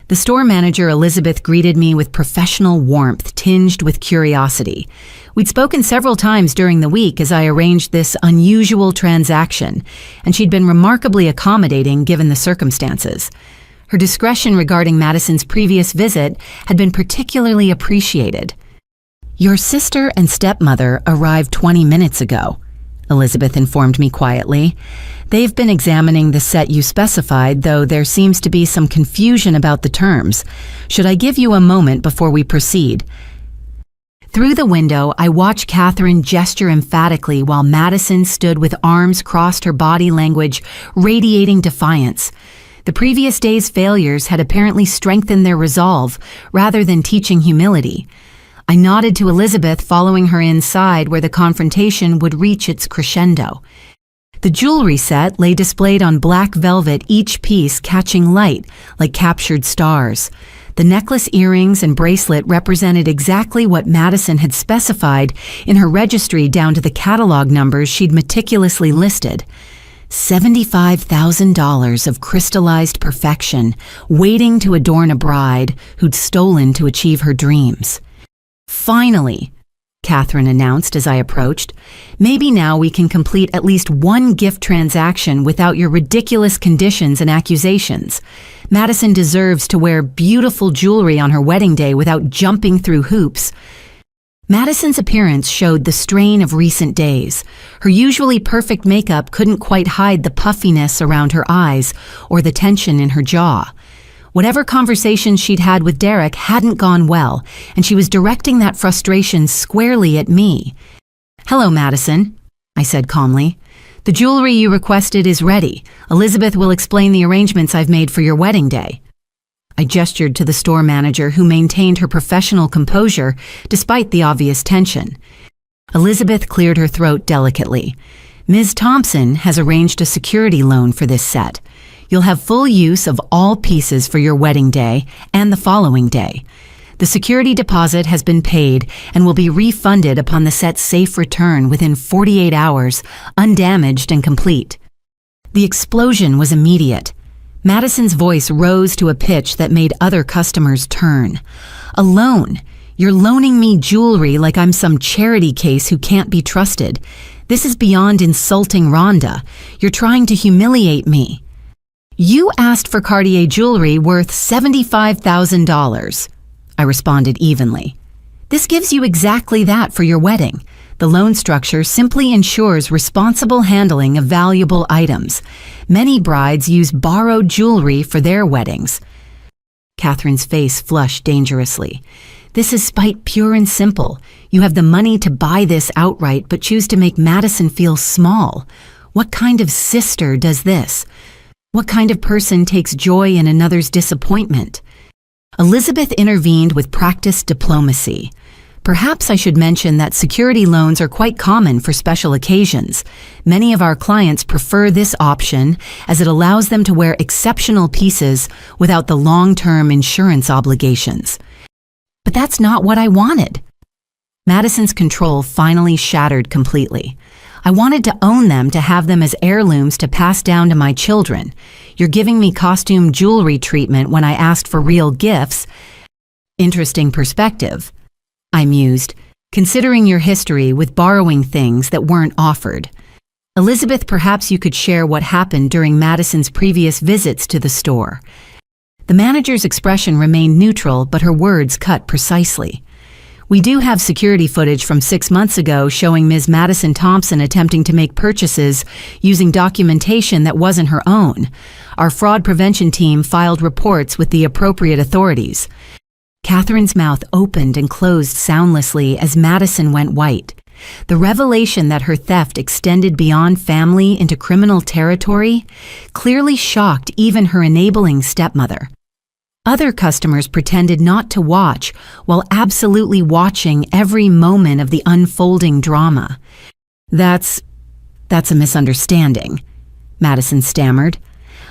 The store manager, Elizabeth, greeted me with professional warmth tinged with curiosity. We'd spoken several times during the week as I arranged this unusual transaction, and she'd been remarkably accommodating given the circumstances. Her discretion regarding Madison's previous visit had been particularly appreciated. "Your sister and stepmother arrived 20 minutes ago," Elizabeth informed me quietly. "They've been examining the set you specified, though there seems to be some confusion about the terms. Should I give you a moment before we proceed?" Through the window, I watched Catherine gesture emphatically while Madison stood with arms crossed, her body language radiating defiance. The previous day's failures had apparently strengthened their resolve, rather than teaching humility. I nodded to Elizabeth, following her inside where the confrontation would reach its crescendo. The jewelry set lay displayed on black velvet, each piece catching light like captured stars. The necklace, earrings, and bracelet represented exactly what Madison had specified in her registry, down to the catalog numbers she'd meticulously listed. $75,000 of crystallized perfection, waiting to adorn a bride who'd stolen to achieve her dreams. "Finally," Catherine announced as I approached, "maybe now we can complete at least one gift transaction without your ridiculous conditions and accusations. Madison deserves to wear beautiful jewelry on her wedding day without jumping through hoops." Madison's appearance showed the strain of recent days. Her usually perfect makeup couldn't quite hide the puffiness around her eyes or the tension in her jaw. Whatever conversations she'd had with Derek hadn't gone well, and she was directing that frustration squarely at me. "Hello, Madison," I said calmly. "The jewelry you requested is ready. Elizabeth will explain the arrangements I've made for your wedding day." I gestured to the store manager, who maintained her professional composure despite the obvious tension. Elizabeth cleared her throat delicately. "Ms. Thompson has arranged a security loan for this set. You'll have full use of all pieces for your wedding day and the following day. The security deposit has been paid and will be refunded upon the set's safe return within 48 hours, undamaged and complete." The explosion was immediate. Madison's voice rose to a pitch that made other customers turn. "A loan? You're loaning me jewelry like I'm some charity case who can't be trusted. This is beyond insulting Rhonda. You're trying to humiliate me." "You asked for Cartier jewelry worth $75,000, I responded evenly. "This gives you exactly that for your wedding. The loan structure simply ensures responsible handling of valuable items. Many brides use borrowed jewelry for their weddings." Catherine's face flushed dangerously. "This is spite pure and simple. You have the money to buy this outright, but choose to make Madison feel small. What kind of sister does this? What kind of person takes joy in another's disappointment? Elizabeth intervened with practiced diplomacy. Perhaps I should mention that security loans are quite common for special occasions. Many of our clients prefer this option as it allows them to wear exceptional pieces without the long-term insurance obligations. But that's not what I wanted. Madison's control finally shattered completely. I wanted to own them, to have them as heirlooms to pass down to my children. You're giving me costume jewelry treatment when I asked for real gifts. Interesting perspective, I mused, considering your history with borrowing things that weren't offered. Elizabeth, perhaps you could share what happened during Madison's previous visits to the store. The manager's expression remained neutral, but her words cut precisely. We do have security footage from 6 months ago showing Ms. Madison Thompson attempting to make purchases using documentation that wasn't her own. Our fraud prevention team filed reports with the appropriate authorities. Catherine's mouth opened and closed soundlessly as Madison went white. The revelation that her theft extended beyond family into criminal territory clearly shocked even her enabling stepmother. Other customers pretended not to watch while absolutely watching every moment of the unfolding drama. That's a misunderstanding, Madison stammered.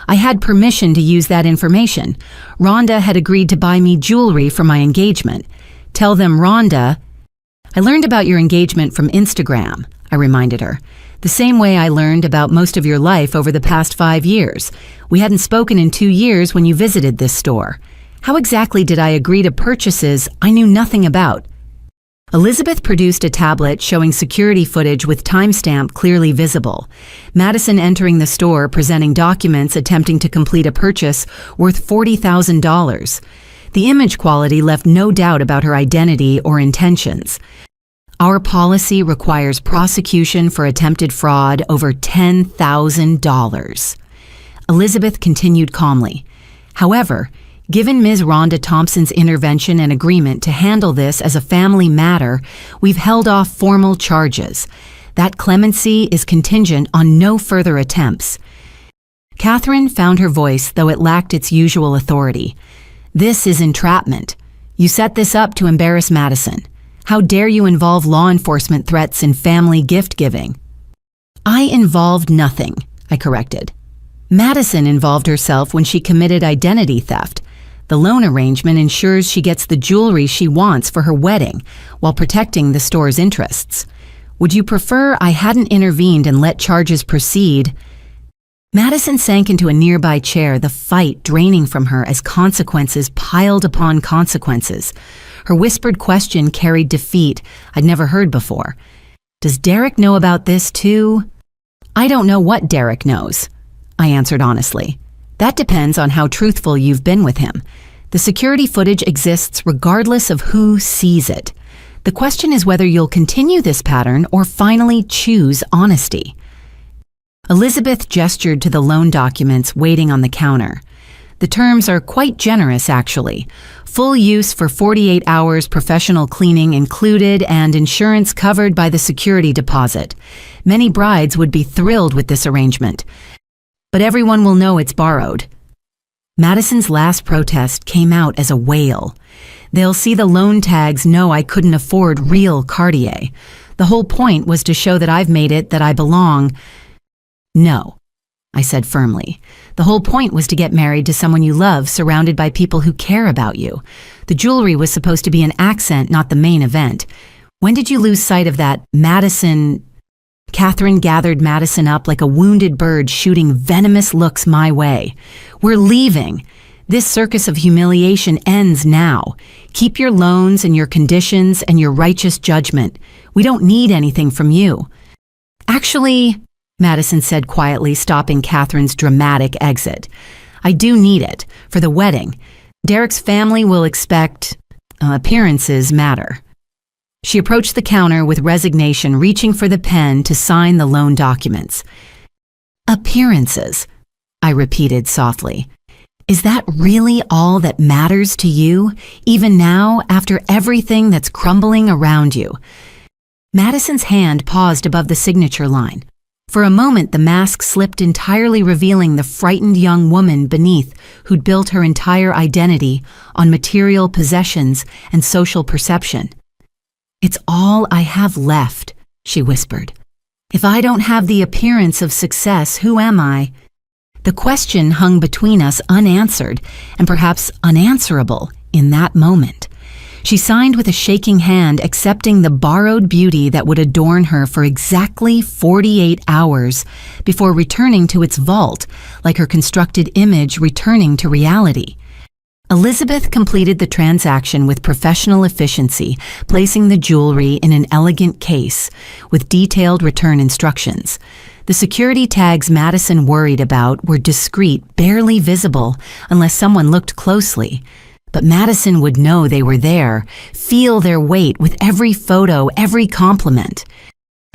I had permission to use that information. Rhonda had agreed to buy me jewelry for my engagement. Tell them Rhonda... I learned about your engagement from Instagram, I reminded her. The same way I learned about most of your life over the past 5 years. We hadn't spoken in 2 years when you visited this store. How exactly did I agree to purchases I knew nothing about? Elizabeth produced a tablet showing security footage with timestamp clearly visible. Madison entering the store presenting documents attempting to complete a purchase worth $40,000. The image quality left no doubt about her identity or intentions. Our policy requires prosecution for attempted fraud over $10,000. Elizabeth continued calmly. However, given Ms. Rhonda Thompson's intervention and agreement to handle this as a family matter, we've held off formal charges. That clemency is contingent on no further attempts. Catherine found her voice, though it lacked its usual authority. This is entrapment. You set this up to embarrass Madison. How dare you involve law enforcement threats in family gift-giving? I involved nothing, I corrected. Madison involved herself when she committed identity theft. The loan arrangement ensures she gets the jewelry she wants for her wedding while protecting the store's interests. Would you prefer I hadn't intervened and let charges proceed? Madison sank into a nearby chair, the fight draining from her as consequences piled upon consequences. Her whispered question carried defeat I'd never heard before. Does Derek know about this too? I don't know what Derek knows, I answered honestly. That depends on how truthful you've been with him. The security footage exists regardless of who sees it. The question is whether you'll continue this pattern or finally choose honesty. Elizabeth gestured to the loan documents waiting on the counter. The terms are quite generous, actually. Full use for 48 hours, professional cleaning included, and insurance covered by the security deposit. Many brides would be thrilled with this arrangement. But everyone will know it's borrowed. Madison's last protest came out as a wail. They'll see the loan tags know I couldn't afford real Cartier. The whole point was to show that I've made it, that I belong. No, I said firmly. The whole point was to get married to someone you love, surrounded by people who care about you. The jewelry was supposed to be an accent, not the main event. When did you lose sight of that, Madison? Catherine gathered Madison up like a wounded bird shooting venomous looks my way. We're leaving. This circus of humiliation ends now. Keep your loans and your conditions and your righteous judgment. We don't need anything from you. Actually, Madison said quietly, stopping Catherine's dramatic exit. I do need it for the wedding. Derek's family will expect appearances matter. She approached the counter with resignation, reaching for the pen to sign the loan documents. Appearances, I repeated softly. Is that really all that matters to you, even now, after everything that's crumbling around you? Madison's hand paused above the signature line. For a moment, the mask slipped, entirely revealing the frightened young woman beneath who'd built her entire identity on material possessions and social perception. "It's all I have left," she whispered. "If I don't have the appearance of success, who am I?" The question hung between us, unanswered and perhaps unanswerable in that moment. She signed with a shaking hand, accepting the borrowed beauty that would adorn her for exactly 48 hours before returning to its vault, like her constructed image returning to reality. Elizabeth completed the transaction with professional efficiency, placing the jewelry in an elegant case with detailed return instructions. The security tags Madison worried about were discreet, barely visible unless someone looked closely. But Madison would know they were there, feel their weight with every photo, every compliment.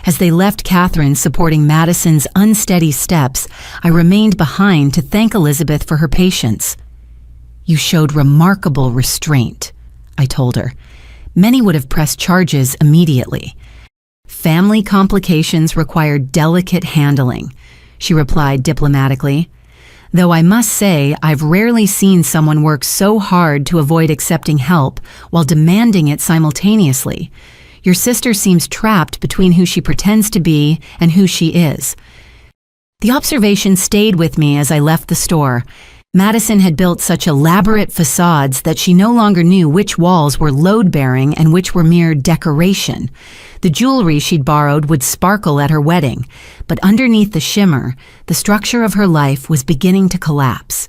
As they left Catherine supporting Madison's unsteady steps, I remained behind to thank Elizabeth for her patience. "You showed remarkable restraint," I told her. "Many would have pressed charges immediately." "Family complications require delicate handling," she replied diplomatically. "Though I must say I've rarely seen someone work so hard to avoid accepting help while demanding it simultaneously. Your sister seems trapped between who she pretends to be and who she is." The observation stayed with me as I left the store. Madison had built such elaborate facades that she no longer knew which walls were load-bearing and which were mere decoration. The jewelry she'd borrowed would sparkle at her wedding, but underneath the shimmer, the structure of her life was beginning to collapse.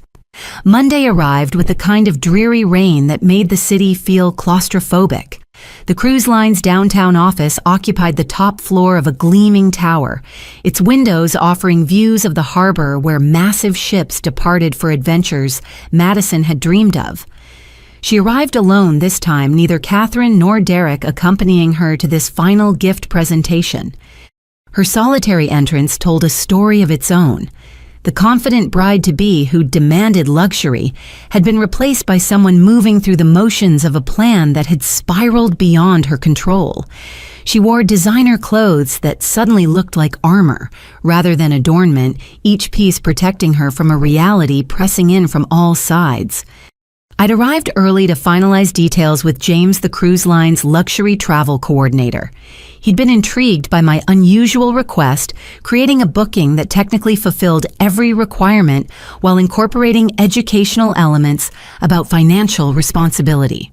Monday arrived with a kind of dreary rain that made the city feel claustrophobic. The cruise line's downtown office occupied the top floor of a gleaming tower, its windows offering views of the harbor where massive ships departed for adventures Madison had dreamed of. She arrived alone this time, neither Catherine nor Derek accompanying her to this final gift presentation. Her solitary entrance told a story of its own. The confident bride-to-be who demanded luxury had been replaced by someone moving through the motions of a plan that had spiraled beyond her control. She wore designer clothes that suddenly looked like armor, rather than adornment, each piece protecting her from a reality pressing in from all sides. I'd arrived early to finalize details with James, the cruise line's luxury travel coordinator. He'd been intrigued by my unusual request, creating a booking that technically fulfilled every requirement while incorporating educational elements about financial responsibility.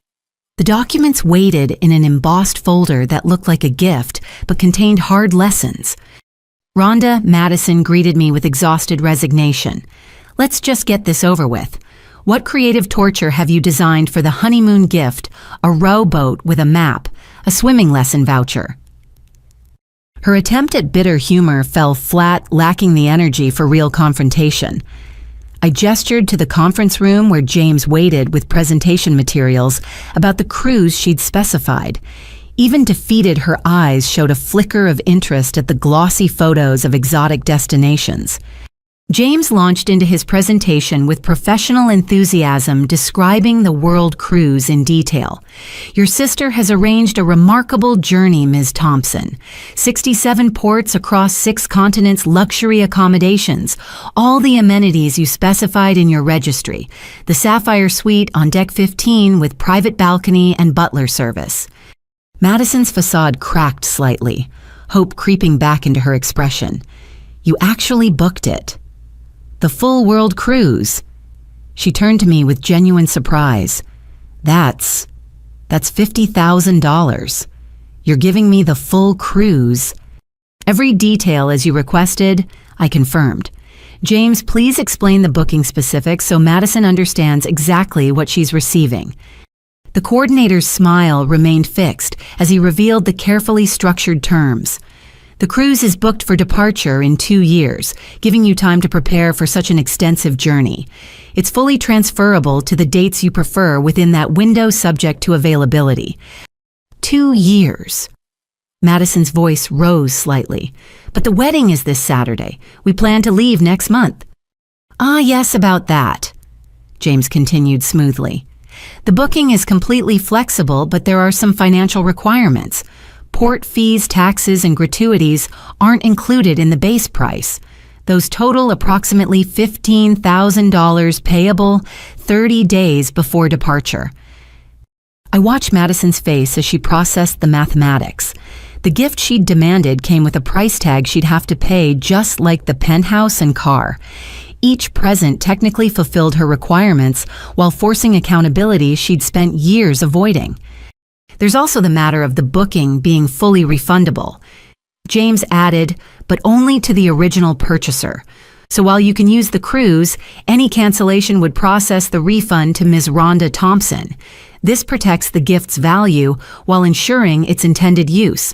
The documents waited in an embossed folder that looked like a gift but contained hard lessons. Rhonda Madison greeted me with exhausted resignation. "Let's just get this over with. What creative torture have you designed for the honeymoon gift, a rowboat with a map, a swimming lesson voucher?" Her attempt at bitter humor fell flat, lacking the energy for real confrontation. I gestured to the conference room where James waited with presentation materials about the cruise she'd specified. Even defeated, her eyes showed a flicker of interest at the glossy photos of exotic destinations. James launched into his presentation with professional enthusiasm, describing the world cruise in detail. "Your sister has arranged a remarkable journey, Ms. Thompson. 67 ports across 6 continents, luxury accommodations, all the amenities you specified in your registry. The Sapphire Suite on deck 15 with private balcony and butler service." Madison's facade cracked slightly, hope creeping back into her expression. "You actually booked it? The full world cruise?" She turned to me with genuine surprise. That's $50,000. You're giving me the full cruise?" "Every detail as you requested," I confirmed. "James, please explain the booking specifics so Madison understands exactly what she's receiving." The coordinator's smile remained fixed as he revealed the carefully structured terms. "The cruise is booked for departure in 2 years, giving you time to prepare for such an extensive journey. It's fully transferable to the dates you prefer within that window, subject to availability." 2 years. Madison's voice rose slightly. "But the wedding is this Saturday. We plan to leave next month." "Ah, yes, about that," James continued smoothly. "The booking is completely flexible, but there are some financial requirements. Port fees, taxes, and gratuities aren't included in the base price. Those total approximately $15,000 payable 30 days before departure. I watched Madison's face as she processed the mathematics. The gift she'd demanded came with a price tag she'd have to pay, just like the penthouse and car. Each present technically fulfilled her requirements while forcing accountability she'd spent years avoiding. There's also the matter of the booking being fully refundable. James added, but only to the original purchaser. So while you can use the cruise, any cancellation would process the refund to Ms. Rhonda Thompson. This protects the gift's value while ensuring its intended use.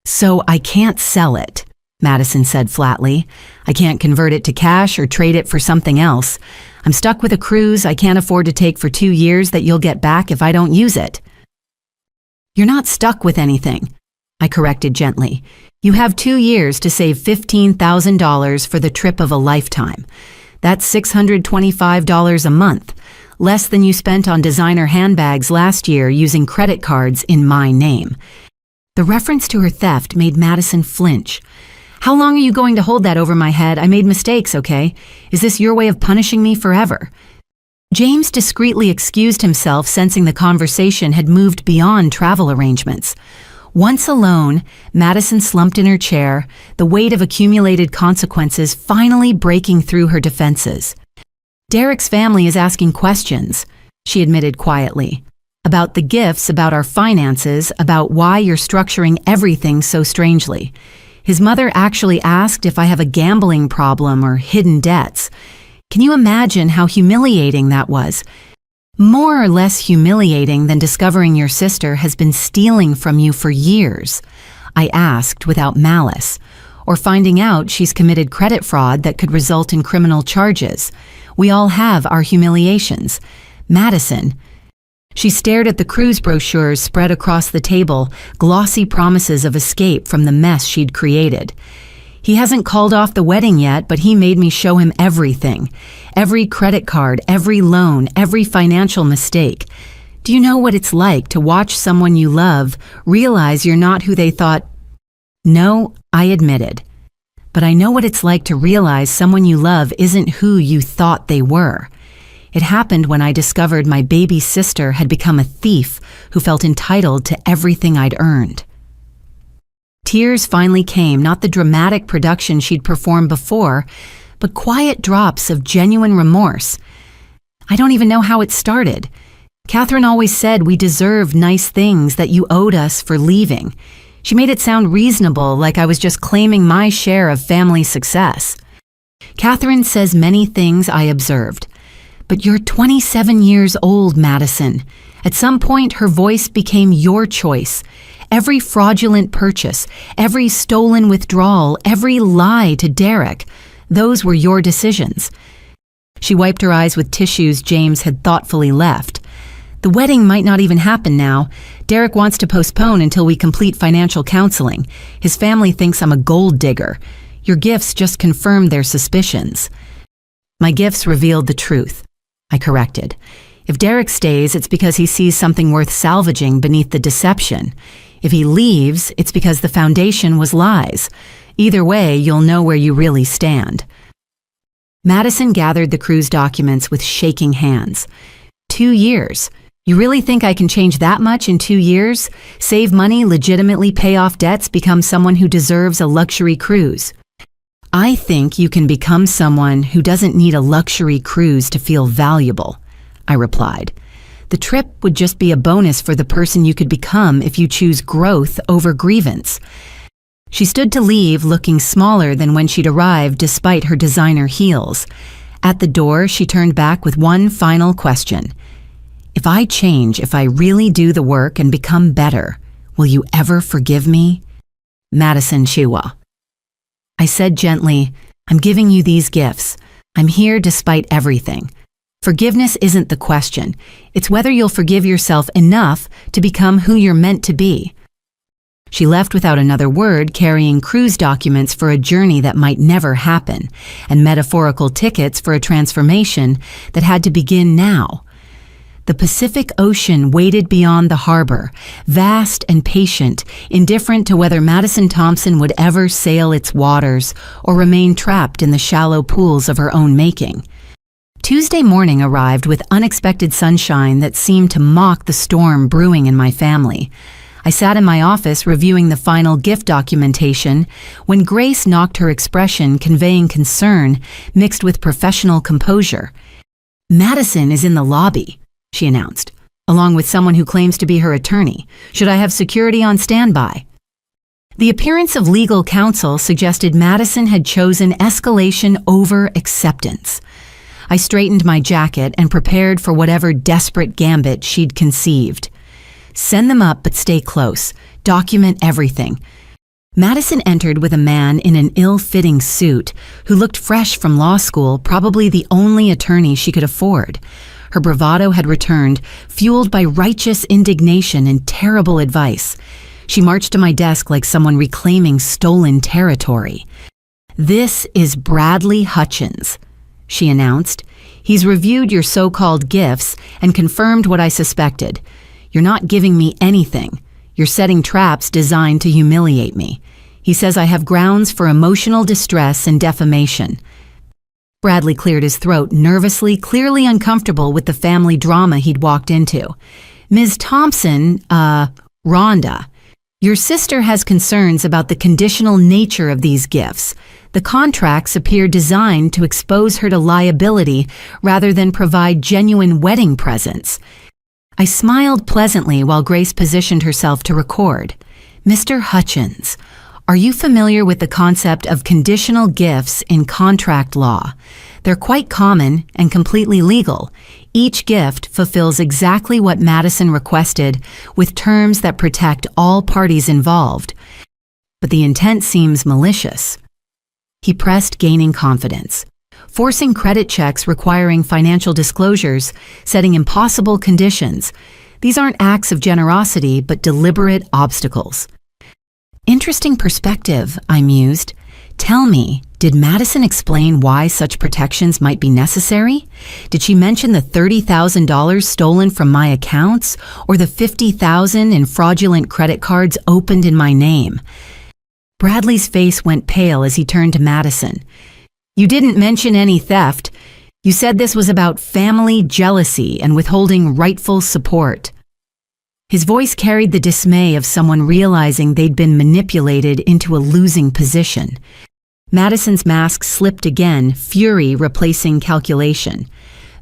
So I can't sell it, Madison said flatly. I can't convert it to cash or trade it for something else. I'm stuck with a cruise I can't afford to take for 2 years that you'll get back if I don't use it. You're not stuck with anything, I corrected gently. You have 2 years to save $15,000 for the trip of a lifetime. That's $625 a month, less than you spent on designer handbags last year using credit cards in my name. The reference to her theft made Madison flinch. How long are you going to hold that over my head? I made mistakes, okay? Is this your way of punishing me forever? James discreetly excused himself, sensing the conversation had moved beyond travel arrangements. Once alone, Madison slumped in her chair, the weight of accumulated consequences finally breaking through her defenses. Derek's family is asking questions, she admitted quietly. About the gifts, about our finances, about why you're structuring everything so strangely. His mother actually asked if I have a gambling problem or hidden debts. Can you imagine how humiliating that was? More or less humiliating than discovering your sister has been stealing from you for years, I asked without malice, or finding out she's committed credit fraud that could result in criminal charges. We all have our humiliations. Madison. She stared at the cruise brochures spread across the table, glossy promises of escape from the mess she'd created. He hasn't called off the wedding yet, but he made me show him everything. Every credit card, every loan, every financial mistake. Do you know what it's like to watch someone you love realize you're not who they thought? No, I admitted. But I know what it's like to realize someone you love isn't who you thought they were. It happened when I discovered my baby sister had become a thief who felt entitled to everything I'd earned. Tears finally came, not the dramatic production she'd performed before, but quiet drops of genuine remorse. I don't even know how it started. Catherine always said we deserved nice things that you owed us for leaving. She made it sound reasonable, like I was just claiming my share of family success. Catherine says many things I observed. But you're 27 years old, Madison. At some point, her voice became your choice. Every fraudulent purchase, every stolen withdrawal, every lie to Derek, those were your decisions. She wiped her eyes with tissues James had thoughtfully left. The wedding might not even happen now. Derek wants to postpone until we complete financial counseling. His family thinks I'm a gold digger. Your gifts just confirmed their suspicions. My gifts revealed the truth, I corrected. If Derek stays, it's because he sees something worth salvaging beneath the deception. If he leaves, it's because the foundation was lies. Either way, you'll know where you really stand. Madison gathered the cruise documents with shaking hands. 2 years. You really think I can change that much in 2 years? Save money, legitimately pay off debts, become someone who deserves a luxury cruise? I think you can become someone who doesn't need a luxury cruise to feel valuable, I replied. The trip would just be a bonus for the person you could become if you choose growth over grievance. She stood to leave, looking smaller than when she'd arrived despite her designer heels. At the door, she turned back with one final question. If I change, if I really do the work and become better, will you ever forgive me? Madison Chiwa. I said gently, I'm giving you these gifts. I'm here despite everything. Forgiveness isn't the question. It's whether you'll forgive yourself enough to become who you're meant to be. She left without another word, carrying cruise documents for a journey that might never happen, and metaphorical tickets for a transformation that had to begin now. The Pacific Ocean waited beyond the harbor, vast and patient, indifferent to whether Madison Thompson would ever sail its waters or remain trapped in the shallow pools of her own making. Tuesday morning arrived with unexpected sunshine that seemed to mock the storm brewing in my family. I sat in my office reviewing the final gift documentation when Grace knocked her expression conveying concern mixed with professional composure. "Madison is in the lobby," she announced, along with someone who claims to be her attorney. "Should I have security on standby?" The appearance of legal counsel suggested Madison had chosen escalation over acceptance. I straightened my jacket and prepared for whatever desperate gambit she'd conceived. "Send them up, but stay close. Document everything." Madison entered with a man in an ill-fitting suit who looked fresh from law school, probably the only attorney she could afford. Her bravado had returned, fueled by righteous indignation and terrible advice. She marched to my desk like someone reclaiming stolen territory. "This is Bradley Hutchins," she announced. "He's reviewed your so-called gifts and confirmed what I suspected. You're not giving me anything. You're setting traps designed to humiliate me. He says I have grounds for emotional distress and defamation." Bradley cleared his throat nervously, clearly uncomfortable with the family drama he'd walked into. "Ms. Thompson, Rhonda, your sister has concerns about the conditional nature of these gifts. The contracts appear designed to expose her to liability rather than provide genuine wedding presents." I smiled pleasantly while Grace positioned herself to record. "Mr. Hutchins, are you familiar with the concept of conditional gifts in contract law? They're quite common and completely legal. Each gift fulfills exactly what Madison requested, with terms that protect all parties involved. But the intent seems malicious." He pressed, gaining confidence. "Forcing credit checks requiring financial disclosures, setting impossible conditions. These aren't acts of generosity, but deliberate obstacles." "Interesting perspective," I mused. "Tell me, did Madison explain why such protections might be necessary? Did she mention the $30,000 stolen from my accounts or the $50,000 in fraudulent credit cards opened in my name?" Bradley's face went pale as he turned to Madison. "You didn't mention any theft. You said this was about family jealousy and withholding rightful support." His voice carried the dismay of someone realizing they'd been manipulated into a losing position. Madison's mask slipped again, fury replacing calculation.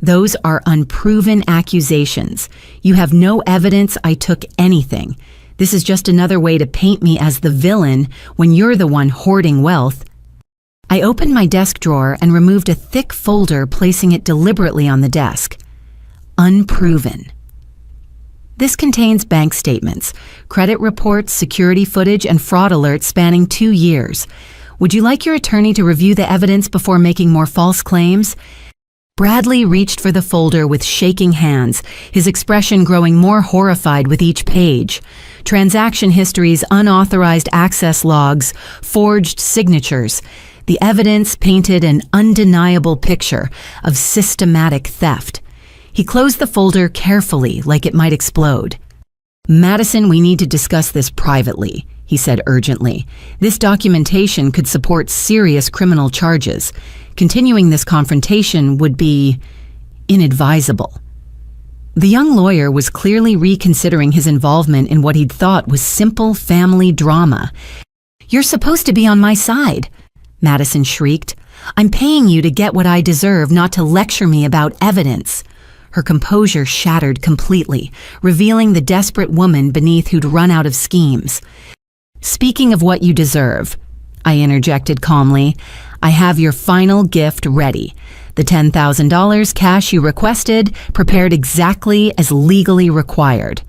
"Those are unproven accusations. You have no evidence I took anything. This is just another way to paint me as the villain when you're the one hoarding wealth." I opened my desk drawer and removed a thick folder, placing it deliberately on the desk. "Unproven. This contains bank statements, credit reports, security footage, and fraud alerts spanning 2 years. Would you like your attorney to review the evidence before making more false claims?" Bradley reached for the folder with shaking hands, his expression growing more horrified with each page. Transaction histories, unauthorized access logs, forged signatures. The evidence painted an undeniable picture of systematic theft. He closed the folder carefully, like it might explode. "Madison, we need to discuss this privately," he said urgently. "This documentation could support serious criminal charges. Continuing this confrontation would be inadvisable." The young lawyer was clearly reconsidering his involvement in what he'd thought was simple family drama. "You're supposed to be on my side," Madison shrieked. "I'm paying you to get what I deserve, not to lecture me about evidence." Her composure shattered completely, revealing the desperate woman beneath who'd run out of schemes. "Speaking of what you deserve," I interjected calmly, "I have your final gift ready. The $10,000 cash you requested, prepared exactly as legally required."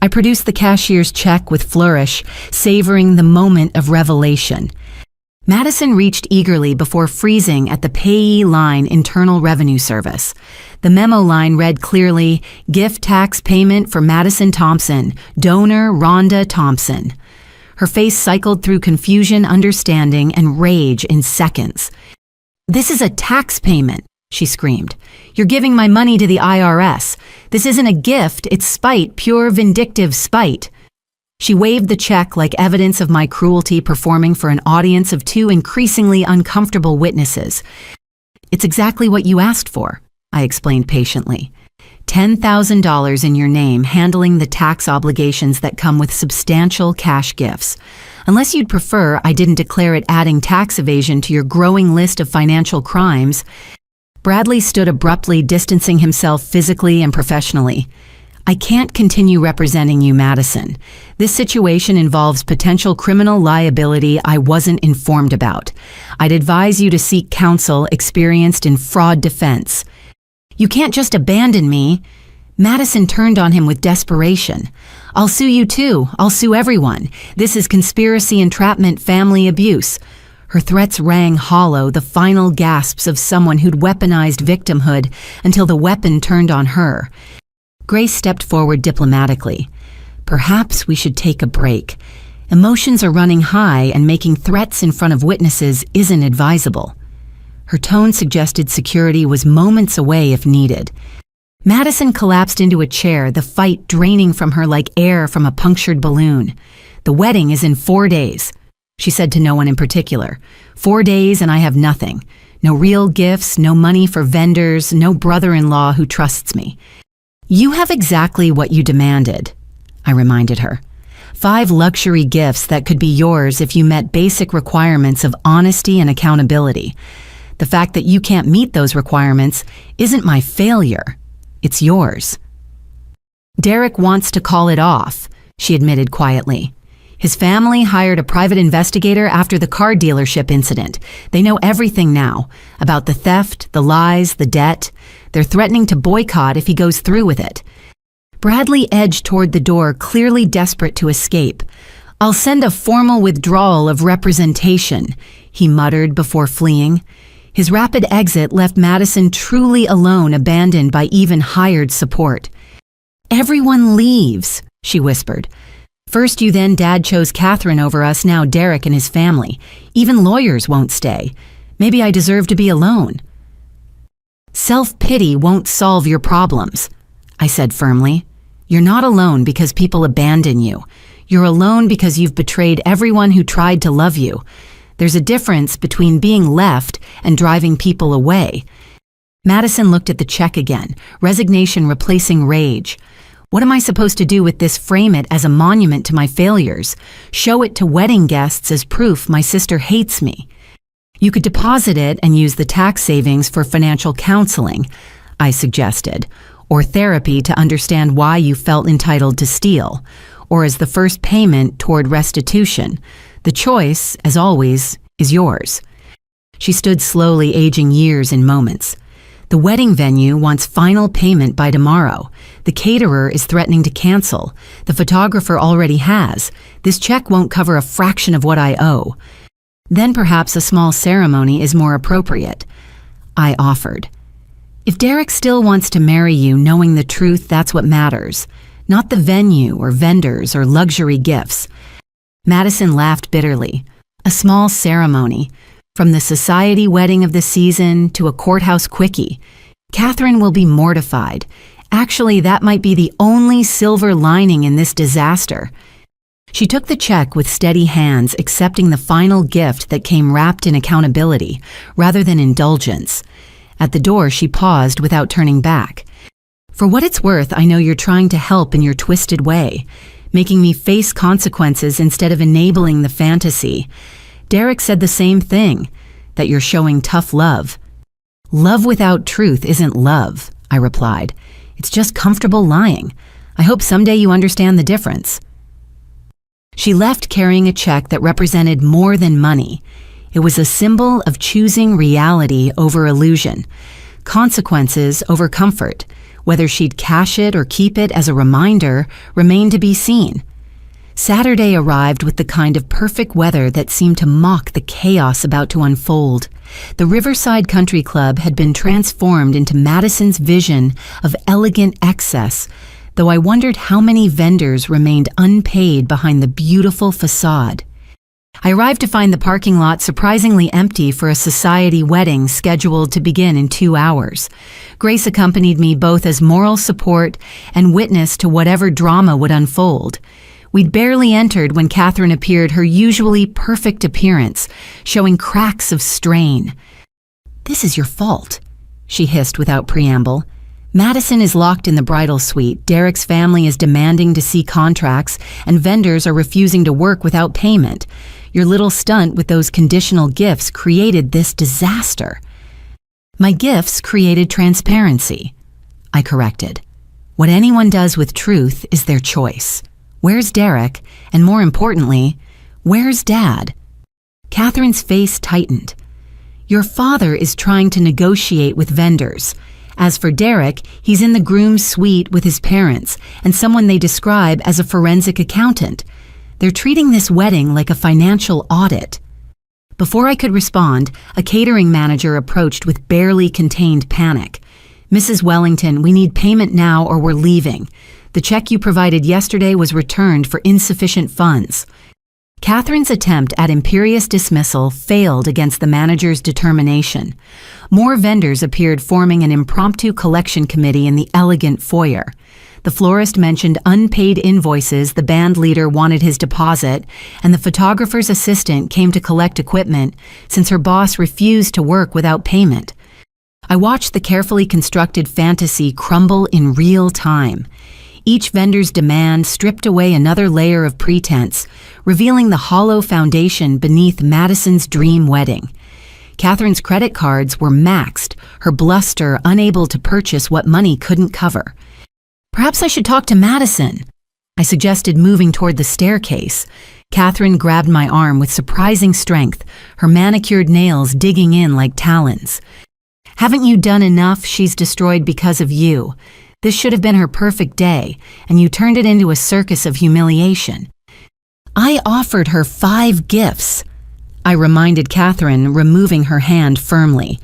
I produced the cashier's check with flourish, savoring the moment of revelation. Madison reached eagerly before freezing at the payee line Internal Revenue Service. The memo line read clearly, "Gift tax payment for Madison Thompson, donor Rhonda Thompson." Her face cycled through confusion, understanding, and rage in seconds. "This is a tax payment," she screamed. "You're giving my money to the IRS. This isn't a gift, it's spite, pure vindictive spite. She waved the check like evidence of my cruelty performing for an audience of two increasingly uncomfortable witnesses. It's exactly what you asked for, I explained patiently. $10,000 in your name, handling the tax obligations that come with substantial cash gifts. Unless you'd prefer I didn't declare it adding tax evasion to your growing list of financial crimes. Bradley stood abruptly, distancing himself physically and professionally. I can't continue representing you, Madison. This situation involves potential criminal liability I wasn't informed about. I'd advise you to seek counsel experienced in fraud defense. You can't just abandon me. Madison turned on him with desperation. I'll sue you too. I'll sue everyone. This is conspiracy, entrapment, family abuse. Her threats rang hollow, the final gasps of someone who'd weaponized victimhood until the weapon turned on her. Grace stepped forward diplomatically. Perhaps we should take a break. Emotions are running high, and making threats in front of witnesses isn't advisable. Her tone suggested security was moments away if needed. Madison collapsed into a chair, the fight draining from her like air from a punctured balloon. The wedding is in 4 days, she said to no one in particular. 4 days and I have nothing. No real gifts, no money for vendors, no brother-in-law who trusts me. You have exactly what you demanded, I reminded her. 5 luxury gifts that could be yours if you met basic requirements of honesty and accountability. The fact that you can't meet those requirements isn't my failure. It's yours. Derek wants to call it off, she admitted quietly. His family hired a private investigator after the car dealership incident. They know everything now about the theft, the lies, the debt. They're threatening to boycott if he goes through with it. Bradley edged toward the door, clearly desperate to escape. I'll send a formal withdrawal of representation, he muttered before fleeing. His rapid exit left Madison truly alone, abandoned by even hired support. Everyone leaves, she whispered. First you, then Dad chose Catherine over us, now Derek and his family. Even lawyers won't stay. Maybe I deserve to be alone. Self-pity won't solve your problems, I said firmly. You're not alone because people abandon you. You're alone because you've betrayed everyone who tried to love you. There's a difference between being left and driving people away. Madison looked at the check again, resignation replacing rage. What am I supposed to do with this? Frame it as a monument to my failures. Show it to wedding guests as proof my sister hates me. You could deposit it and use the tax savings for financial counseling, I suggested, or therapy to understand why you felt entitled to steal, or as the first payment toward restitution. The choice, as always, is yours. She stood slowly, aging years in moments. The wedding venue wants final payment by tomorrow. The caterer is threatening to cancel. The photographer already has. This check won't cover a fraction of what I owe. Then perhaps a small ceremony is more appropriate, I offered. If Derek still wants to marry you, knowing the truth, that's what matters. Not the venue or vendors or luxury gifts. Madison laughed bitterly. A small ceremony. From the society wedding of the season to a courthouse quickie. Catherine will be mortified. Actually, that might be the only silver lining in this disaster. She took the check with steady hands, accepting the final gift that came wrapped in accountability, rather than indulgence. At the door, she paused without turning back. For what it's worth, I know you're trying to help in your twisted way, making me face consequences instead of enabling the fantasy. Derek said the same thing, that you're showing tough love. Love without truth isn't love, I replied. It's just comfortable lying. I hope someday you understand the difference. She left carrying a check that represented more than money. It was a symbol of choosing reality over illusion, consequences over comfort. Whether she'd cash it or keep it as a reminder remained to be seen. Saturday arrived with the kind of perfect weather that seemed to mock the chaos about to unfold. The Riverside Country Club had been transformed into Madison's vision of elegant excess, though I wondered how many vendors remained unpaid behind the beautiful facade. I arrived to find the parking lot surprisingly empty for a society wedding scheduled to begin in 2 hours. Grace accompanied me both as moral support and witness to whatever drama would unfold. We'd barely entered when Catherine appeared, her usually perfect appearance, showing cracks of strain. "This is your fault," she hissed without preamble. "Madison is locked in the bridal suite, Derek's family is demanding to see contracts, and vendors are refusing to work without payment. Your little stunt with those conditional gifts created this disaster." "My gifts created transparency," I corrected. "What anyone does with truth is their choice. Where's Derek? And more importantly, where's Dad?" Catherine's face tightened. "Your father is trying to negotiate with vendors. As for Derek, he's in the groom's suite with his parents and someone they describe as a forensic accountant. They're treating this wedding like a financial audit." Before I could respond, a catering manager approached with barely contained panic. "Mrs. Wellington, we need payment now or we're leaving. The check you provided yesterday was returned for insufficient funds." Catherine's attempt at imperious dismissal failed against the manager's determination. More vendors appeared, forming an impromptu collection committee in the elegant foyer. The florist mentioned unpaid invoices, the band leader wanted his deposit, and the photographer's assistant came to collect equipment since her boss refused to work without payment. I watched the carefully constructed fantasy crumble in real time. Each vendor's demand stripped away another layer of pretense, revealing the hollow foundation beneath Madison's dream wedding. Catherine's credit cards were maxed, her bluster unable to purchase what money couldn't cover. "Perhaps I should talk to Madison," I suggested, moving toward the staircase. Catherine grabbed my arm with surprising strength, her manicured nails digging in like talons. "Haven't you done enough? She's destroyed because of you. This should have been her perfect day, and you turned it into a circus of humiliation." "I offered her 5 gifts," I reminded Catherine, removing her hand firmly.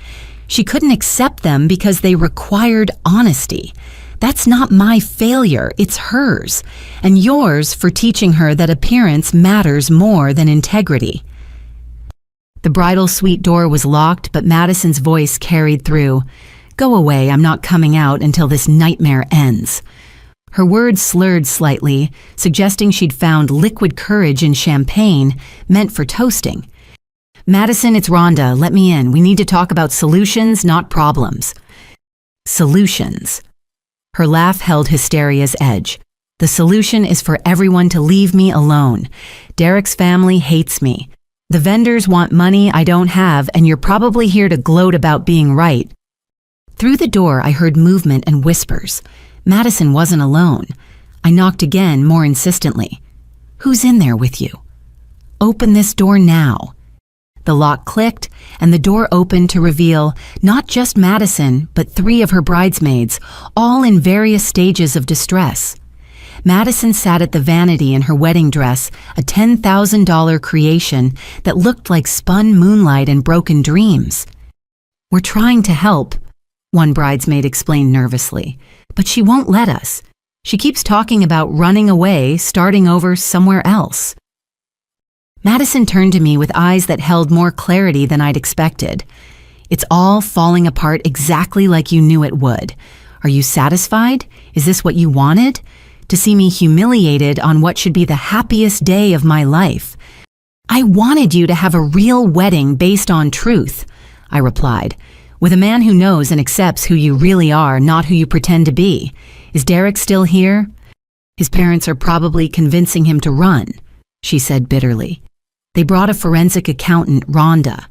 "She couldn't accept them because they required honesty. That's not my failure, it's hers, and yours for teaching her that appearance matters more than integrity." The bridal suite door was locked, but Madison's voice carried through. "Go away, I'm not coming out until this nightmare ends." Her words slurred slightly, suggesting she'd found liquid courage in champagne meant for toasting. "Madison, it's Rhonda. Let me in. We need to talk about solutions, not problems." "Solutions." Her laugh held hysteria's edge. "The solution is for everyone to leave me alone. Derek's family hates me. The vendors want money I don't have, and you're probably here to gloat about being right." Through the door, I heard movement and whispers. Madison wasn't alone. I knocked again, more insistently. "Who's in there with you?" "Open this door now." The lock clicked, and the door opened to reveal not just Madison, but 3 of her bridesmaids, all in various stages of distress. Madison sat at the vanity in her wedding dress, a $10,000 creation that looked like spun moonlight and broken dreams. "We're trying to help," one bridesmaid explained nervously, "but she won't let us. She keeps talking about running away, starting over somewhere else." Madison turned to me with eyes that held more clarity than I'd expected. "It's all falling apart exactly like you knew it would. Are you satisfied? Is this what you wanted? To see me humiliated on what should be the happiest day of my life?" "I wanted you to have a real wedding based on truth," I replied. "With a man who knows and accepts who you really are, not who you pretend to be. Is Derek still here?" "His parents are probably convincing him to run," she said bitterly. "They brought a forensic accountant, Rhonda,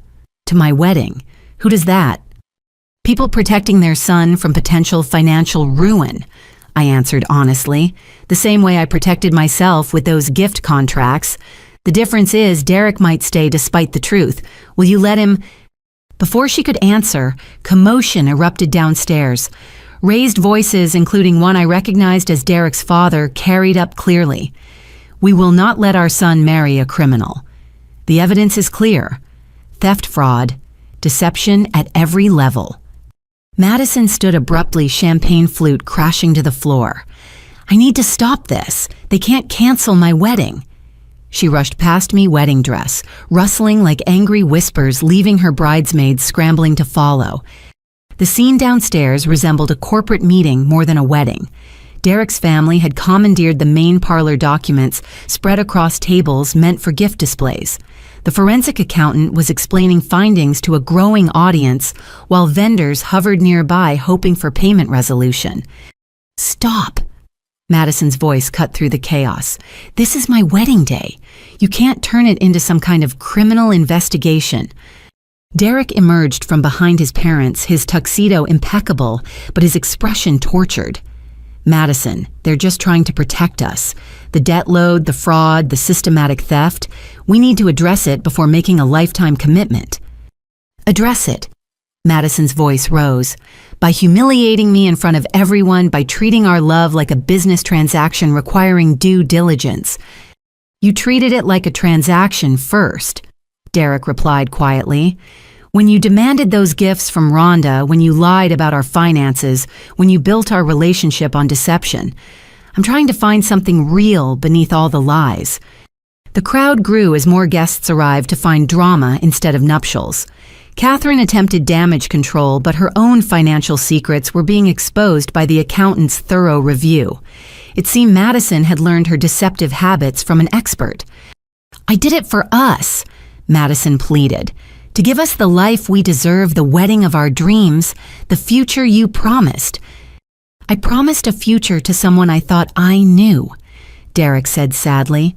to my wedding. Who does that?" "People protecting their son from potential financial ruin," I answered honestly, "the same way I protected myself with those gift contracts. The difference is Derek might stay despite the truth. Will you let him—" Before she could answer, commotion erupted downstairs. Raised voices, including one I recognized as Derek's father, carried up clearly. "We will not let our son marry a criminal. The evidence is clear. Theft, fraud, deception at every level." Madison stood abruptly, champagne flute crashing to the floor. "I need to stop this. They can't cancel my wedding." She rushed past me, wedding dress, rustling like angry whispers, leaving her bridesmaids scrambling to follow. The scene downstairs resembled a corporate meeting more than a wedding. Derek's family had commandeered the main parlor documents spread across tables meant for gift displays. The forensic accountant was explaining findings to a growing audience, while vendors hovered nearby hoping for payment resolution. "Stop!" Madison's voice cut through the chaos. "This is my wedding day. You can't turn it into some kind of criminal investigation." Derek emerged from behind his parents, his tuxedo impeccable, but his expression tortured. "Madison, they're just trying to protect us. The debt load, the fraud, the systematic theft. We need to address it before making a lifetime commitment." "Address it." Madison's voice rose. "By humiliating me in front of everyone, by treating our love like a business transaction requiring due diligence." "You treated it like a transaction first," Derek replied quietly. "When you demanded those gifts from Rhonda, when you lied about our finances, when you built our relationship on deception. I'm trying to find something real beneath all the lies." The crowd grew as more guests arrived to find drama instead of nuptials. Catherine attempted damage control, but her own financial secrets were being exposed by the accountant's thorough review. It seemed Madison had learned her deceptive habits from an expert. "I did it for us," Madison pleaded. "To give us the life we deserve, the wedding of our dreams, the future you promised." "I promised a future to someone I thought I knew," Derek said sadly.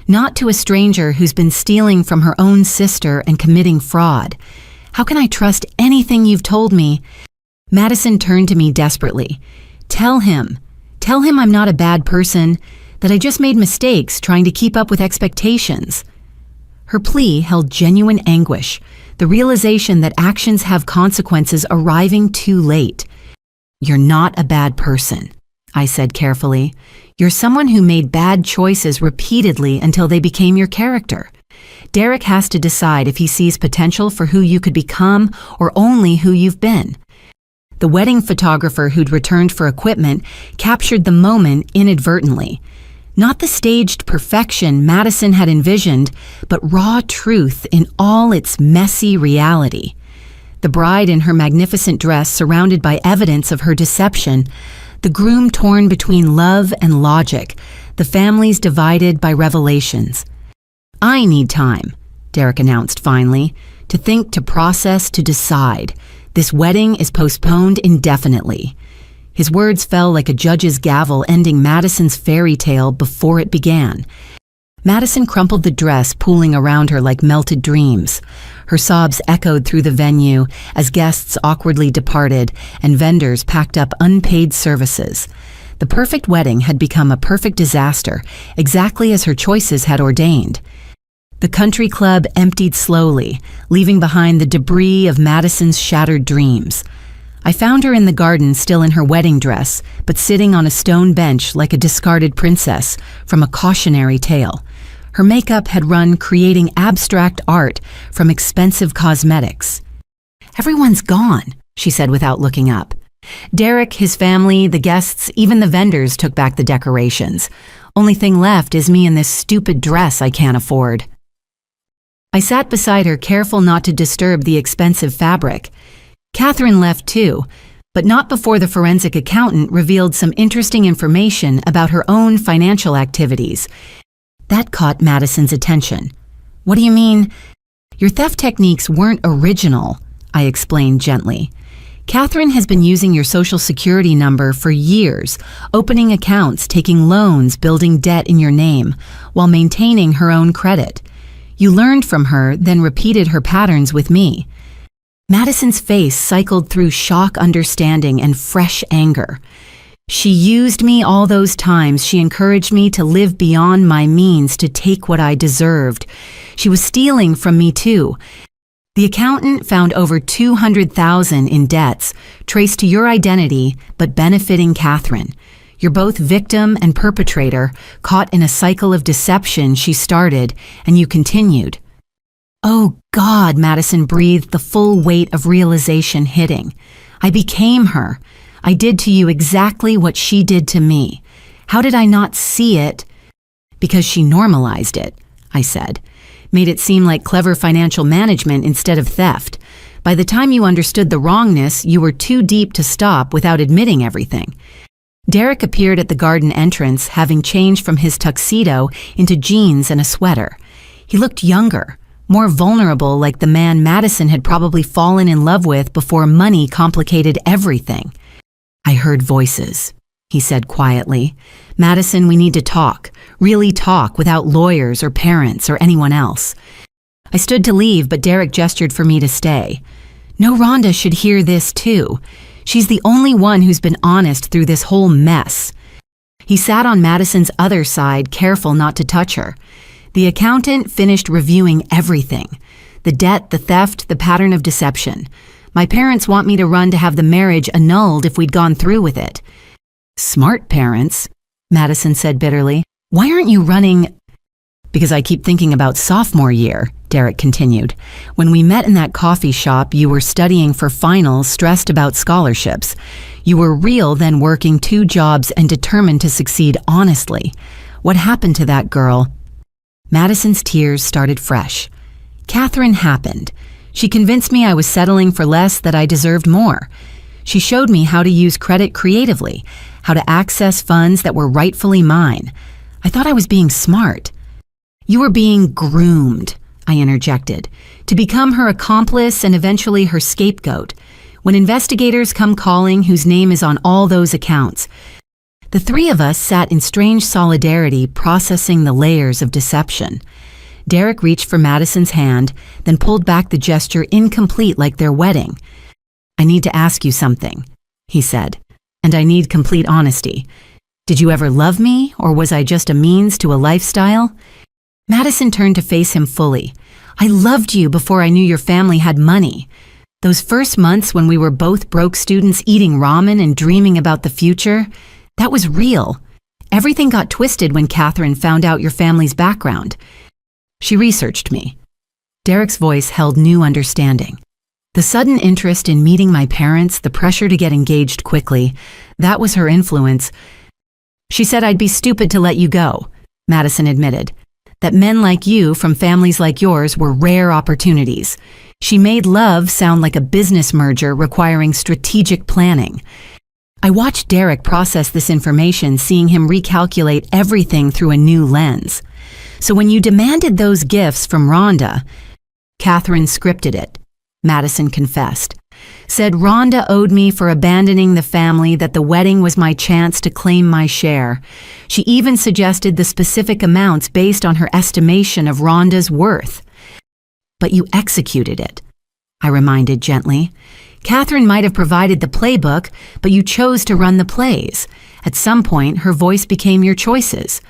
"Not to a stranger who's been stealing from her own sister and committing fraud. How can I trust anything you've told me?" Madison turned to me desperately. Tell him I'm not a bad person, that I just made mistakes trying to keep up with expectations." Her plea held genuine anguish, the realization that actions have consequences arriving too late. "You're not a bad person," I said carefully. "You're someone who made bad choices repeatedly until they became your character. Derek has to decide if he sees potential for who you could become or only who you've been." The wedding photographer who'd returned for equipment captured the moment inadvertently. Not the staged perfection Madison had envisioned, but raw truth in all its messy reality. The bride in her magnificent dress surrounded by evidence of her deception, the groom torn between love and logic, the families divided by revelations. "I need time," Derek announced finally, "to think, to process, to decide. This wedding is postponed indefinitely." His words fell like a judge's gavel ending Madison's fairy tale before it began. Madison crumpled the dress pooling around her like melted dreams. Her sobs echoed through the venue as guests awkwardly departed and vendors packed up unpaid services. The perfect wedding had become a perfect disaster, exactly as her choices had ordained. The country club emptied slowly, leaving behind the debris of Madison's shattered dreams. I found her in the garden, still in her wedding dress, but sitting on a stone bench like a discarded princess from a cautionary tale. Her makeup had run, creating abstract art from expensive cosmetics. "Everyone's gone," she said without looking up. Derek, his family, the guests, even the vendors took back the decorations. Only thing left is me in this stupid dress I can't afford. I sat beside her, careful not to disturb the expensive fabric. Catherine left too, but not before the forensic accountant revealed some interesting information about her own financial activities. That caught Madison's attention. "What do you mean?" "Your theft techniques weren't original," I explained gently. "Catherine has been using your social security number for years, opening accounts, taking loans, building debt in your name, while maintaining her own credit. You learned from her, then repeated her patterns with me." Madison's face cycled through shock, understanding, and fresh anger. "She used me all those times. She encouraged me to live beyond my means, to take what I deserved. She was stealing from me too. The accountant found over $200,000 in debts, traced to your identity, but benefiting Catherine. You're both victim and perpetrator, caught in a cycle of deception she started, and you continued." "Oh God," Madison breathed, the full weight of realization hitting. "I became her. I did to you exactly what she did to me. How did I not see it?" "Because she normalized it," I said. Made it seem like clever financial management instead of theft. By the time you understood the wrongness, you were too deep to stop without admitting everything. Derek appeared at the garden entrance, having changed from his tuxedo into jeans and a sweater. He looked younger, more vulnerable, like the man Madison had probably fallen in love with before money complicated everything. I heard voices, he said quietly. Madison, we need to talk, really talk, without lawyers or parents or anyone else. I stood to leave, but Derek gestured for me to stay. No, Rhonda should hear this too. She's the only one who's been honest through this whole mess. He sat on Madison's other side, careful not to touch her. The accountant finished reviewing everything. The debt, the theft, the pattern of deception. My parents want me to run to have the marriage annulled if we'd gone through with it. Smart parents, Madison said bitterly. Why aren't you running? Because I keep thinking about sophomore year, Derek continued. When we met in that coffee shop, you were studying for finals, stressed about scholarships. You were real, then working 2 jobs and determined to succeed honestly. What happened to that girl? Madison's tears started fresh. Catherine happened. She convinced me I was settling for less, that I deserved more. She showed me how to use credit creatively, how to access funds that were rightfully mine. I thought I was being smart. You were being groomed, I interjected, to become her accomplice and eventually her scapegoat. When investigators come calling, whose name is on all those accounts. The 3 of us sat in strange solidarity, processing the layers of deception. Derek reached for Madison's hand, then pulled back the gesture, incomplete like their wedding. I need to ask you something, he said, and I need complete honesty. Did you ever love me, or was I just a means to a lifestyle? Madison turned to face him fully. I loved you before I knew your family had money. Those first months when we were both broke students eating ramen and dreaming about the future, that was real. Everything got twisted when Catherine found out your family's background. She researched me. Derek's voice held new understanding. The sudden interest in meeting my parents, the pressure to get engaged quickly, that was her influence. She said I'd be stupid to let you go, Madison admitted. That men like you from families like yours were rare opportunities. She made love sound like a business merger requiring strategic planning. I watched Derek process this information, seeing him recalculate everything through a new lens. So when you demanded those gifts from Rhonda, Catherine scripted it, Madison confessed. Said Rhonda owed me for abandoning the family, that the wedding was my chance to claim my share. She even suggested the specific amounts based on her estimation of Rhonda's worth. But you executed it, I reminded gently. Catherine might have provided the playbook, but you chose to run the plays. At some point, her voice became your choices.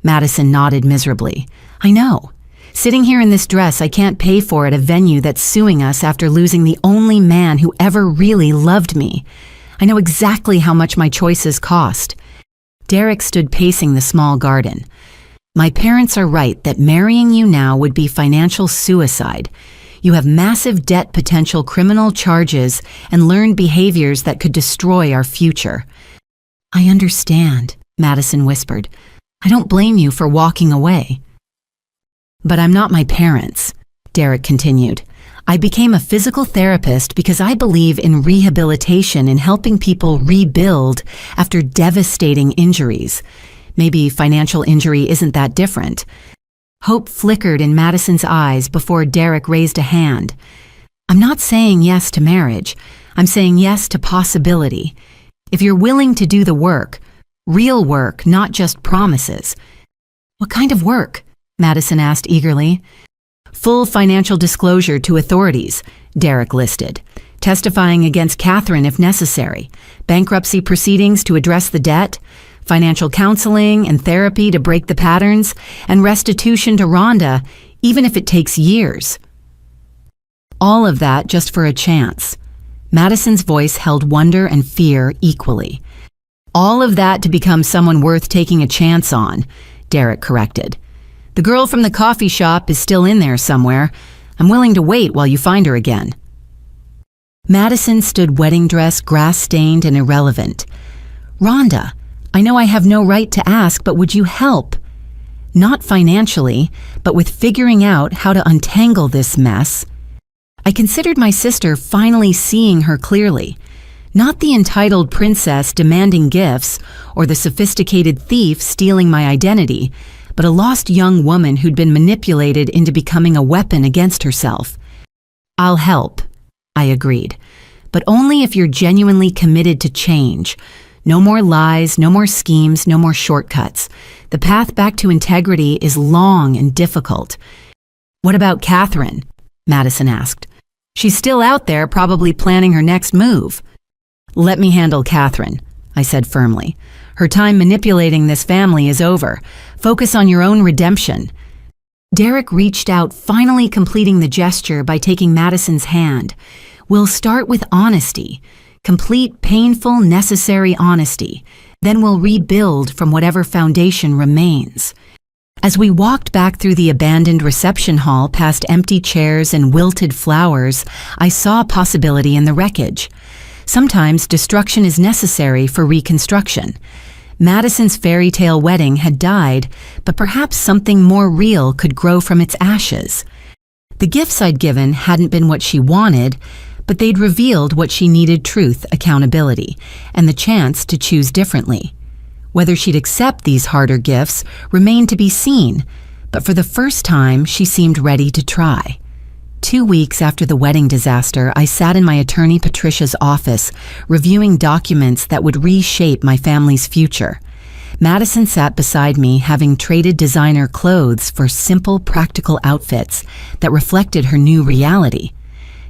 Madison nodded miserably. I know. Sitting here in this dress I can't pay for at a venue that's suing us after losing the only man who ever really loved me. I know exactly how much my choices cost. Derek stood pacing the small garden. My parents are right that marrying you now would be financial suicide. You have massive debt potential, criminal charges, and learned behaviors that could destroy our future. I understand, Madison whispered. I don't blame you for walking away. But I'm not my parents, Derek continued. I became a physical therapist because I believe in rehabilitation and helping people rebuild after devastating injuries. Maybe financial injury isn't that different. Hope flickered in Madison's eyes before Derek raised a hand. I'm not saying yes to marriage. I'm saying yes to possibility. If you're willing to do the work, real work, not just promises. What kind of work? Madison asked eagerly. Full financial disclosure to authorities, Derek listed. Testifying against Catherine if necessary. Bankruptcy proceedings to address the debt. Financial counseling and therapy to break the patterns. And restitution to Rhonda, even if it takes years. All of that just for a chance. Madison's voice held wonder and fear equally. All of that to become someone worth taking a chance on, Derek corrected. The girl from the coffee shop is still in there somewhere. I'm willing to wait while you find her again. Madison stood wedding dress, grass-stained and irrelevant. Rhonda, I know I have no right to ask, but would you help? Not financially, but with figuring out how to untangle this mess. I considered my sister finally seeing her clearly. Not the entitled princess demanding gifts or the sophisticated thief stealing my identity, but a lost young woman who'd been manipulated into becoming a weapon against herself. "I'll help," I agreed, "but only if you're genuinely committed to change. No more lies, no more schemes, no more shortcuts. The path back to integrity is long and difficult." "What about Catherine?" Madison asked. "She's still out there, probably planning her next move." "Let me handle Catherine," I said firmly. "Her time manipulating this family is over. Focus on your own redemption." Derek reached out, finally completing the gesture by taking Madison's hand. "We'll start with honesty. Complete, painful, necessary honesty. Then we'll rebuild from whatever foundation remains." As we walked back through the abandoned reception hall past empty chairs and wilted flowers, I saw a possibility in the wreckage. Sometimes destruction is necessary for reconstruction. Madison's fairy tale wedding had died, but perhaps something more real could grow from its ashes. The gifts I'd given hadn't been what she wanted, but they'd revealed what she needed: truth, accountability, and the chance to choose differently. Whether she'd accept these harder gifts remained to be seen, but for the first time she seemed ready to try. 2 weeks after the wedding disaster, I sat in my attorney Patricia's office, reviewing documents that would reshape my family's future. Madison sat beside me, having traded designer clothes for simple, practical outfits that reflected her new reality.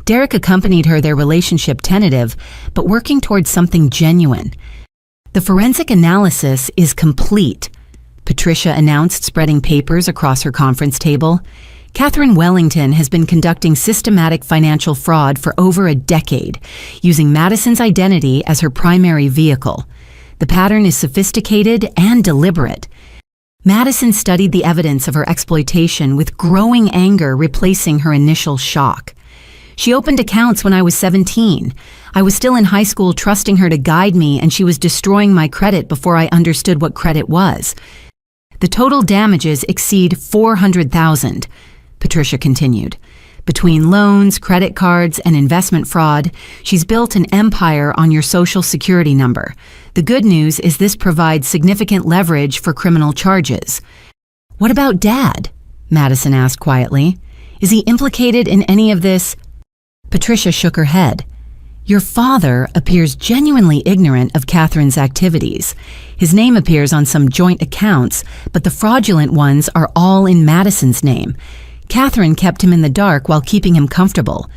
Derek accompanied her, their relationship tentative, but working towards something genuine. "The forensic analysis is complete," Patricia announced, spreading papers across her conference table. "Catherine Wellington has been conducting systematic financial fraud for over a decade, using Madison's identity as her primary vehicle. The pattern is sophisticated and deliberate." Madison studied the evidence of her exploitation with growing anger replacing her initial shock. "She opened accounts when I was 17. I was still in high school, trusting her to guide me, and she was destroying my credit before I understood what credit was. The total damages exceed $400,000, Patricia continued. "Between loans, credit cards, and investment fraud, she's built an empire on your social security number. The good news is this provides significant leverage for criminal charges." "What about Dad?" Madison asked quietly. "Is he implicated in any of this?" Patricia shook her head. "Your father appears genuinely ignorant of Catherine's activities. His name appears on some joint accounts, but the fraudulent ones are all in Madison's name. Catherine kept him in the dark while keeping him comfortable.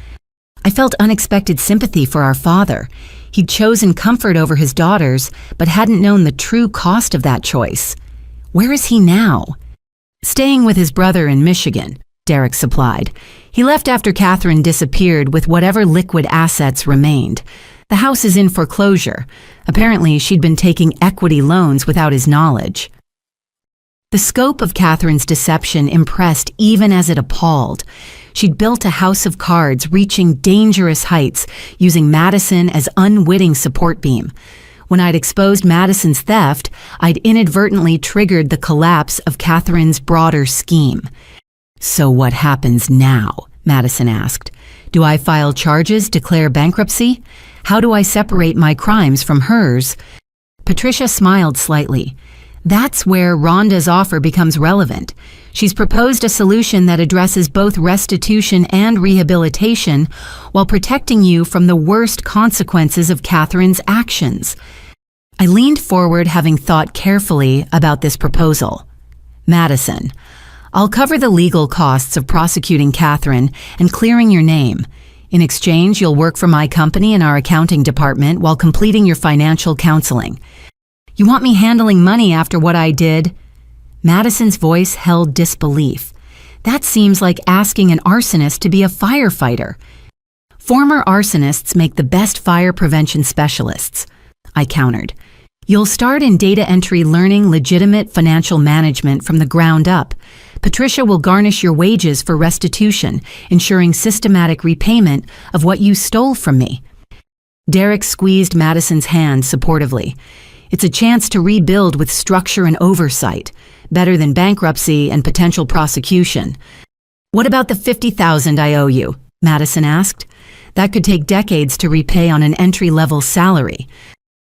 I felt unexpected sympathy for our father. He'd chosen comfort over his daughters, but hadn't known the true cost of that choice. Where is he now?" "Staying with his brother in Michigan," Derek supplied. "He left after Catherine disappeared with whatever liquid assets remained. The house is in foreclosure. Apparently, she'd been taking equity loans without his knowledge." The scope of Catherine's deception impressed even as it appalled. She'd built a house of cards reaching dangerous heights, using Madison as unwitting support beam. When I'd exposed Madison's theft, I'd inadvertently triggered the collapse of Catherine's broader scheme. "So what happens now?" Madison asked. "Do I file charges, declare bankruptcy? How do I separate my crimes from hers?" Patricia smiled slightly. "That's where Rhonda's offer becomes relevant. She's proposed a solution that addresses both restitution and rehabilitation while protecting you from the worst consequences of Catherine's actions." I leaned forward, having thought carefully about this proposal. "Madison, I'll cover the legal costs of prosecuting Catherine and clearing your name. In exchange, you'll work for my company in our accounting department while completing your financial counseling. You want me handling money after what I did?" Madison's voice held disbelief. "That seems like asking an arsonist to be a firefighter." "Former arsonists make the best fire prevention specialists," I countered. "You'll start in data entry, learning legitimate financial management from the ground up. Patricia will garnish your wages for restitution, ensuring systematic repayment of what you stole from me." Derek squeezed Madison's hand supportively. It's a chance to rebuild with structure and oversight, better than bankruptcy and potential prosecution. What about the $50,000 I owe you? Madison asked. That could take decades to repay on an entry-level salary.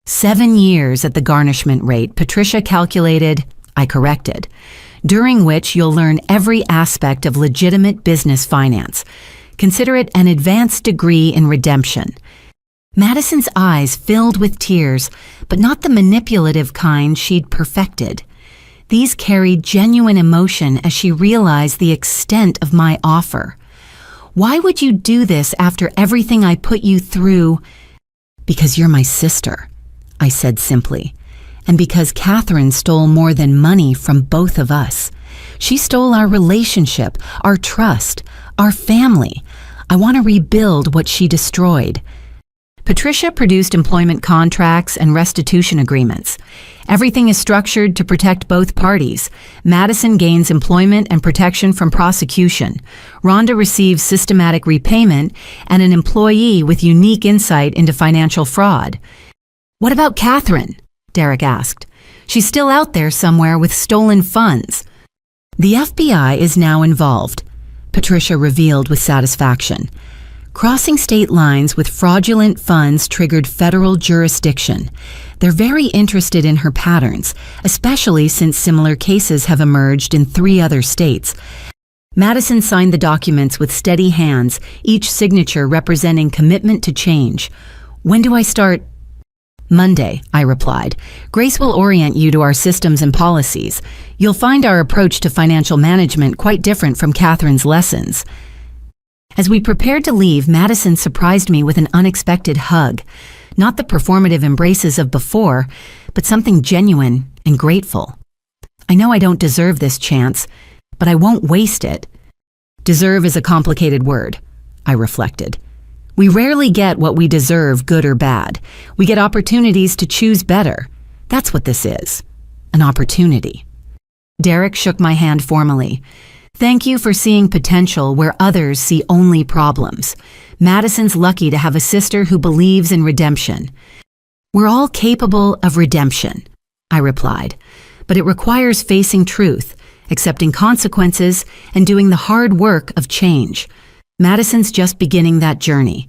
7 years at the garnishment rate, Patricia calculated, I corrected, during which you'll learn every aspect of legitimate business finance. Consider it an advanced degree in redemption. Madison's eyes filled with tears, but not the manipulative kind she'd perfected. These carried genuine emotion as she realized the extent of my offer. Why would you do this after everything I put you through? Because you're my sister, I said simply, and because Catherine stole more than money from both of us. She stole our relationship, our trust, our family. I want to rebuild what she destroyed. Patricia produced employment contracts and restitution agreements. Everything is structured to protect both parties. Madison gains employment and protection from prosecution. Rhonda receives systematic repayment and an employee with unique insight into financial fraud. What about Catherine? Derek asked. She's still out there somewhere with stolen funds. The FBI is now involved, Patricia revealed with satisfaction. Crossing state lines with fraudulent funds triggered federal jurisdiction. They're very interested in her patterns, especially since similar cases have emerged in 3 other states. Madison signed the documents with steady hands, each signature representing commitment to change. When do I start? Monday, I replied. Grace will orient you to our systems and policies. You'll find our approach to financial management quite different from Catherine's lessons. As we prepared to leave, Madison surprised me with an unexpected hug. Not the performative embraces of before, but something genuine and grateful. I know I don't deserve this chance, but I won't waste it. Deserve is a complicated word, I reflected. We rarely get what we deserve, good or bad. We get opportunities to choose better. That's what this is, an opportunity. Derek shook my hand formally. Thank you for seeing potential where others see only problems. Madison's lucky to have a sister who believes in redemption. We're all capable of redemption, I replied, but it requires facing truth, accepting consequences, and doing the hard work of change. Madison's just beginning that journey.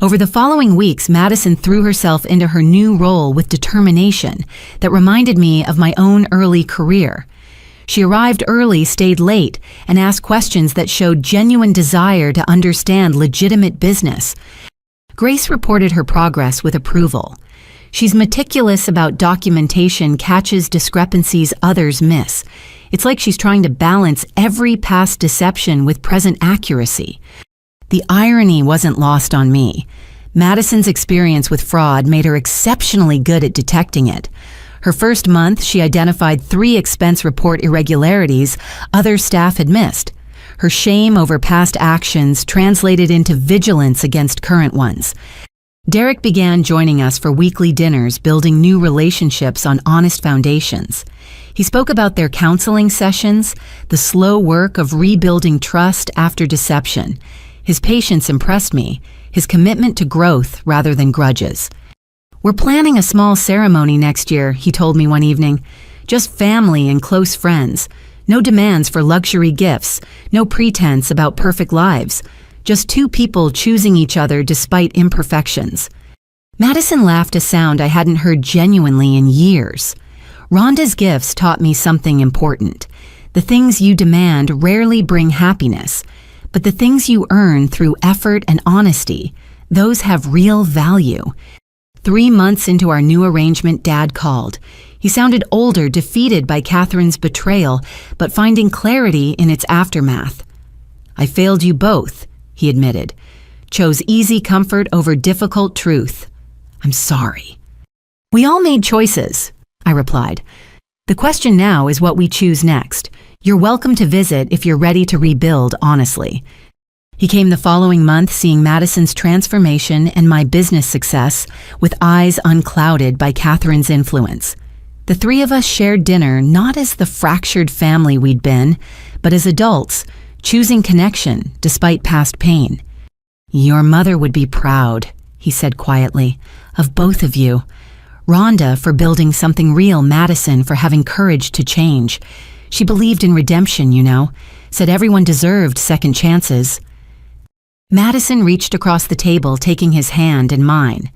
Over the following weeks, Madison threw herself into her new role with determination that reminded me of my own early career. She arrived early, stayed late, and asked questions that showed genuine desire to understand legitimate business. Grace reported her progress with approval. She's meticulous about documentation, catches discrepancies others miss. It's like she's trying to balance every past deception with present accuracy. The irony wasn't lost on me. Madison's experience with fraud made her exceptionally good at detecting it. Her first month, she identified 3 expense report irregularities other staff had missed. Her shame over past actions translated into vigilance against current ones. Derek began joining us for weekly dinners, building new relationships on honest foundations. He spoke about their counseling sessions, the slow work of rebuilding trust after deception. His patience impressed me, his commitment to growth rather than grudges. We're planning a small ceremony next year, he told me one evening. Just family and close friends. No demands for luxury gifts, no pretense about perfect lives. Just 2 people choosing each other despite imperfections. Madison laughed a sound I hadn't heard genuinely in years. Rhonda's gifts taught me something important. The things you demand rarely bring happiness, but the things you earn through effort and honesty, those have real value. 3 months into our new arrangement, Dad called. He sounded older, defeated by Catherine's betrayal, but finding clarity in its aftermath. I failed you both, he admitted. Chose easy comfort over difficult truth. I'm sorry. We all made choices, I replied. The question now is what we choose next. You're welcome to visit if you're ready to rebuild honestly. He came the following month, seeing Madison's transformation and my business success with eyes unclouded by Catherine's influence. The 3 of us shared dinner not as the fractured family we'd been, but as adults, choosing connection despite past pain. Your mother would be proud, he said quietly, of both of you. Rhonda for building something real, Madison for having courage to change. She believed in redemption, said everyone deserved second chances. Madison reached across the table, taking his hand in mine.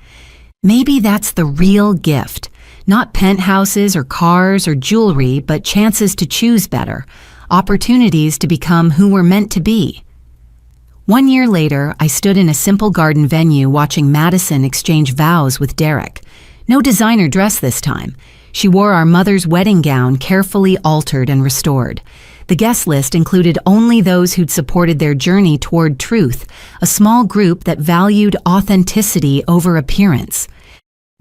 Maybe that's the real gift. Not penthouses or cars or jewelry, but chances to choose better. Opportunities to become who we're meant to be. 1 year later, I stood in a simple garden venue watching Madison exchange vows with Derek. No designer dress this time. She wore our mother's wedding gown, carefully altered and restored. The guest list included only those who'd supported their journey toward truth, a small group that valued authenticity over appearance.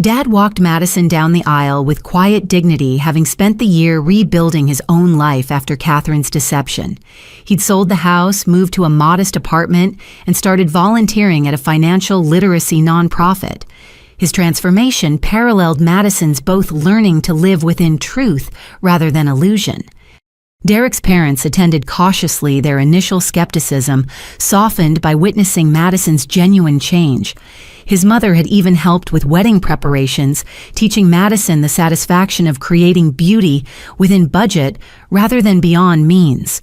Dad walked Madison down the aisle with quiet dignity, having spent the year rebuilding his own life after Catherine's deception. He'd sold the house, moved to a modest apartment, and started volunteering at a financial literacy nonprofit. His transformation paralleled Madison's, both learning to live within truth rather than illusion. Derek's parents attended cautiously, their initial skepticism softened by witnessing Madison's genuine change. His mother had even helped with wedding preparations, teaching Madison the satisfaction of creating beauty within budget rather than beyond means.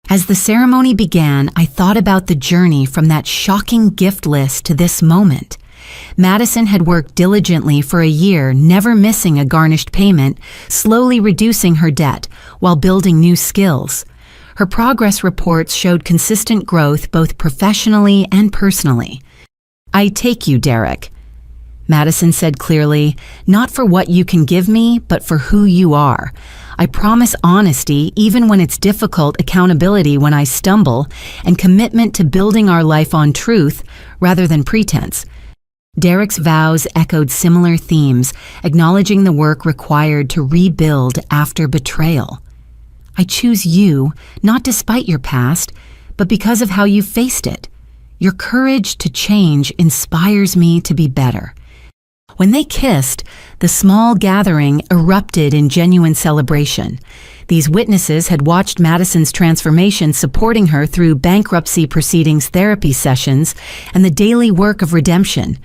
As the ceremony began, I thought about the journey from that shocking gift list to this moment. Madison had worked diligently for a year, never missing a garnished payment, slowly reducing her debt while building new skills. Her progress reports showed consistent growth both professionally and personally. "I take you, Derek," Madison said clearly, "not for what you can give me, but for who you are. I promise honesty even when it's difficult, accountability when I stumble, and commitment to building our life on truth rather than pretense." Derek's vows echoed similar themes, acknowledging the work required to rebuild after betrayal. "I choose you, not despite your past, but because of how you faced it. Your courage to change inspires me to be better." When they kissed, the small gathering erupted in genuine celebration. These witnesses had watched Madison's transformation, supporting her through bankruptcy proceedings, therapy sessions, and the daily work of redemption.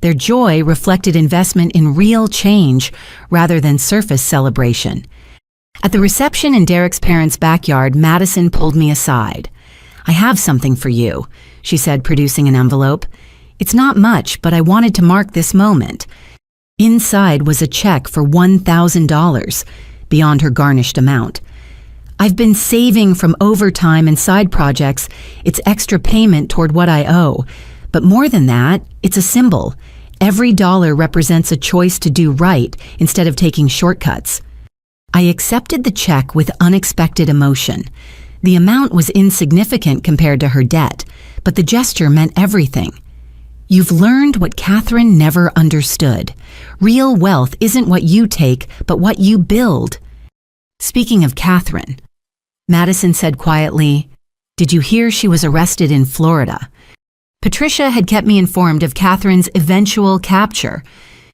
Their joy reflected investment in real change rather than surface celebration. At the reception in Derek's parents' backyard, Madison pulled me aside. "I have something for you," she said, producing an envelope. "It's not much, but I wanted to mark this moment." Inside was a check for $1,000, beyond her garnished amount. "I've been saving from overtime and side projects. It's extra payment toward what I owe. But more than that, it's a symbol. Every dollar represents a choice to do right instead of taking shortcuts." I accepted the check with unexpected emotion. The amount was insignificant compared to her debt, but the gesture meant everything. "You've learned what Catherine never understood. Real wealth isn't what you take, but what you build." Speaking of Catherine, Madison said quietly, "Did you hear she was arrested in Florida?" Patricia had kept me informed of Catherine's eventual capture.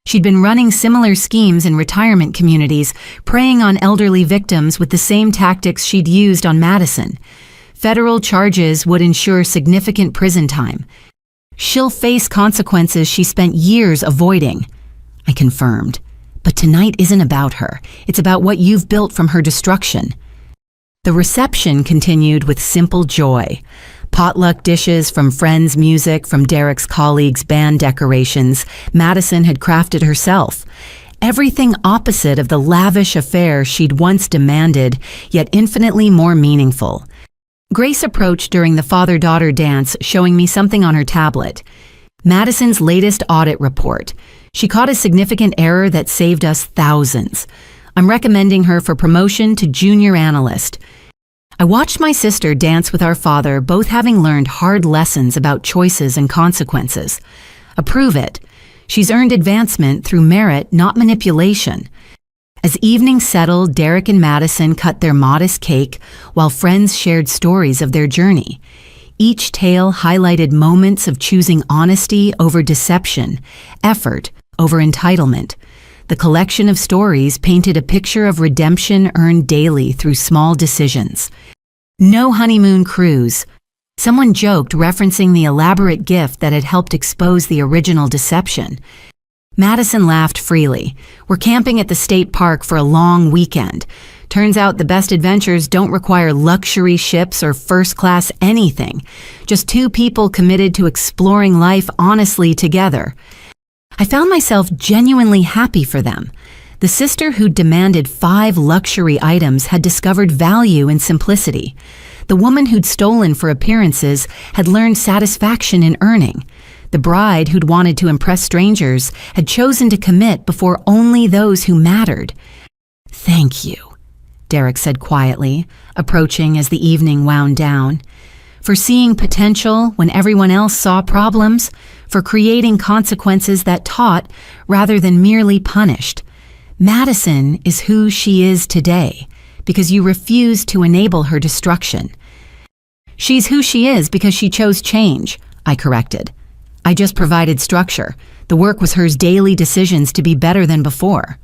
She'd been running similar schemes in retirement communities, preying on elderly victims with the same tactics she'd used on Madison. Federal charges would ensure significant prison time. "She'll face consequences she spent years avoiding," I confirmed. "But tonight isn't about her. It's about what you've built from her destruction." The reception continued with simple joy. Potluck dishes from friends' music, from Derek's colleagues' band decorations Madison had crafted herself. Everything opposite of the lavish affair she'd once demanded, yet infinitely more meaningful. Grace approached during the father-daughter dance, showing me something on her tablet. Madison's latest audit report. She caught a significant error that saved us thousands. I'm recommending her for promotion to junior analyst. I watched my sister dance with our father, both having learned hard lessons about choices and consequences. Approve it. She's earned advancement through merit, not manipulation. As evening settled, Derek and Madison cut their modest cake while friends shared stories of their journey. Each tale highlighted moments of choosing honesty over deception, effort over entitlement. The collection of stories painted a picture of redemption earned daily through small decisions. No honeymoon cruise. Someone joked, referencing the elaborate gift that had helped expose the original deception. Madison laughed freely. We're camping at the state park for a long weekend. Turns out the best adventures don't require luxury ships or first-class anything. Just two people committed to exploring life honestly together. I found myself genuinely happy for them. The sister who demanded 5 luxury items had discovered value in simplicity. The woman who'd stolen for appearances had learned satisfaction in earning. The bride who'd wanted to impress strangers had chosen to commit before only those who mattered. "Thank you," Derek said quietly, approaching as the evening wound down. "For seeing potential when everyone else saw problems, for creating consequences that taught rather than merely punished. Madison is who she is today because you refused to enable her destruction." "She's who she is because she chose change," I corrected. "I just provided structure. The work was hers daily decisions to be better than before."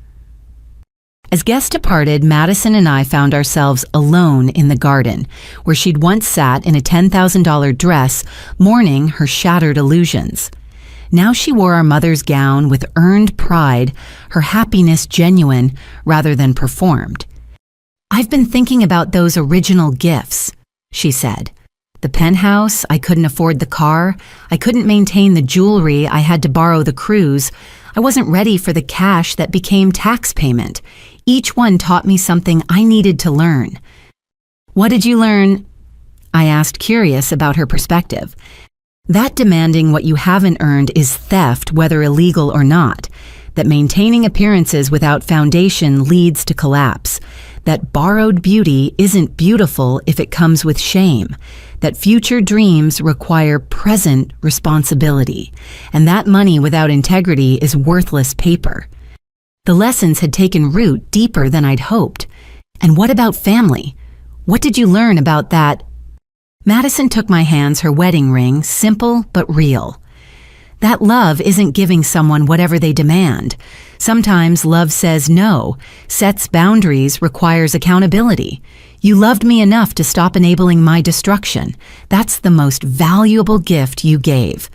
As guests departed, Madison and I found ourselves alone in the garden, where she'd once sat in a $10,000 dress, mourning her shattered illusions. Now she wore our mother's gown with earned pride, her happiness genuine rather than performed. "I've been thinking about those original gifts," she said. "The penthouse, I couldn't afford the car, I couldn't maintain the jewelry, I had to borrow the cruise. I wasn't ready for the cash that became tax payment. Each one taught me something I needed to learn." "What did you learn?" I asked, curious about her perspective. "That demanding what you haven't earned is theft, whether illegal or not. That maintaining appearances without foundation leads to collapse. That borrowed beauty isn't beautiful if it comes with shame. That future dreams require present responsibility. And that money without integrity is worthless paper." The lessons had taken root deeper than I'd hoped. "And what about family? What did you learn about that?" Madison took my hands, her wedding ring, simple but real. "That love isn't giving someone whatever they demand. Sometimes love says no, sets boundaries, requires accountability. You loved me enough to stop enabling my destruction. That's the most valuable gift you gave."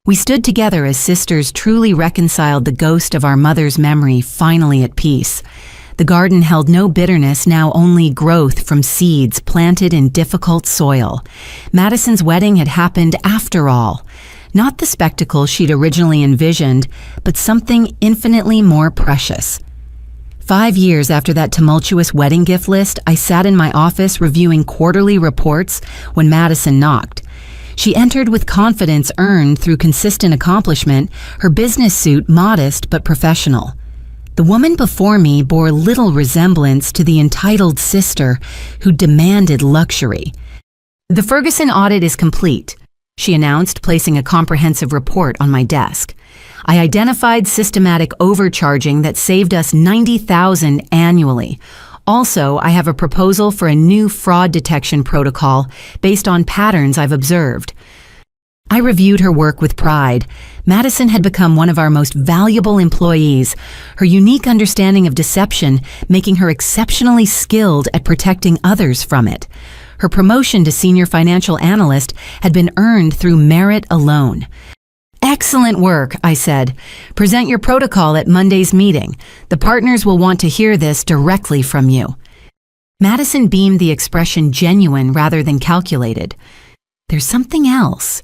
We stood together as sisters, truly reconciled, the ghost of our mother's memory finally at peace. The garden held no bitterness, now only growth from seeds planted in difficult soil. Madison's wedding had happened after all. Not the spectacle she'd originally envisioned, but something infinitely more precious. 5 years after that tumultuous wedding gift list, I sat in my office reviewing quarterly reports when Madison knocked. She entered with confidence earned through consistent accomplishment, her business suit modest but professional. The woman before me bore little resemblance to the entitled sister who demanded luxury. "The Ferguson audit is complete," she announced, placing a comprehensive report on my desk. "I identified systematic overcharging that saved us $90,000 annually. Also, I have a proposal for a new fraud detection protocol based on patterns I've observed." I reviewed her work with pride. Madison had become one of our most valuable employees, her unique understanding of deception making her exceptionally skilled at protecting others from it. Her promotion to senior financial analyst had been earned through merit alone. "Excellent work," I said. "Present your protocol at Monday's meeting. The partners will want to hear this directly from you." Madison beamed, the expression genuine rather than calculated. "There's something else.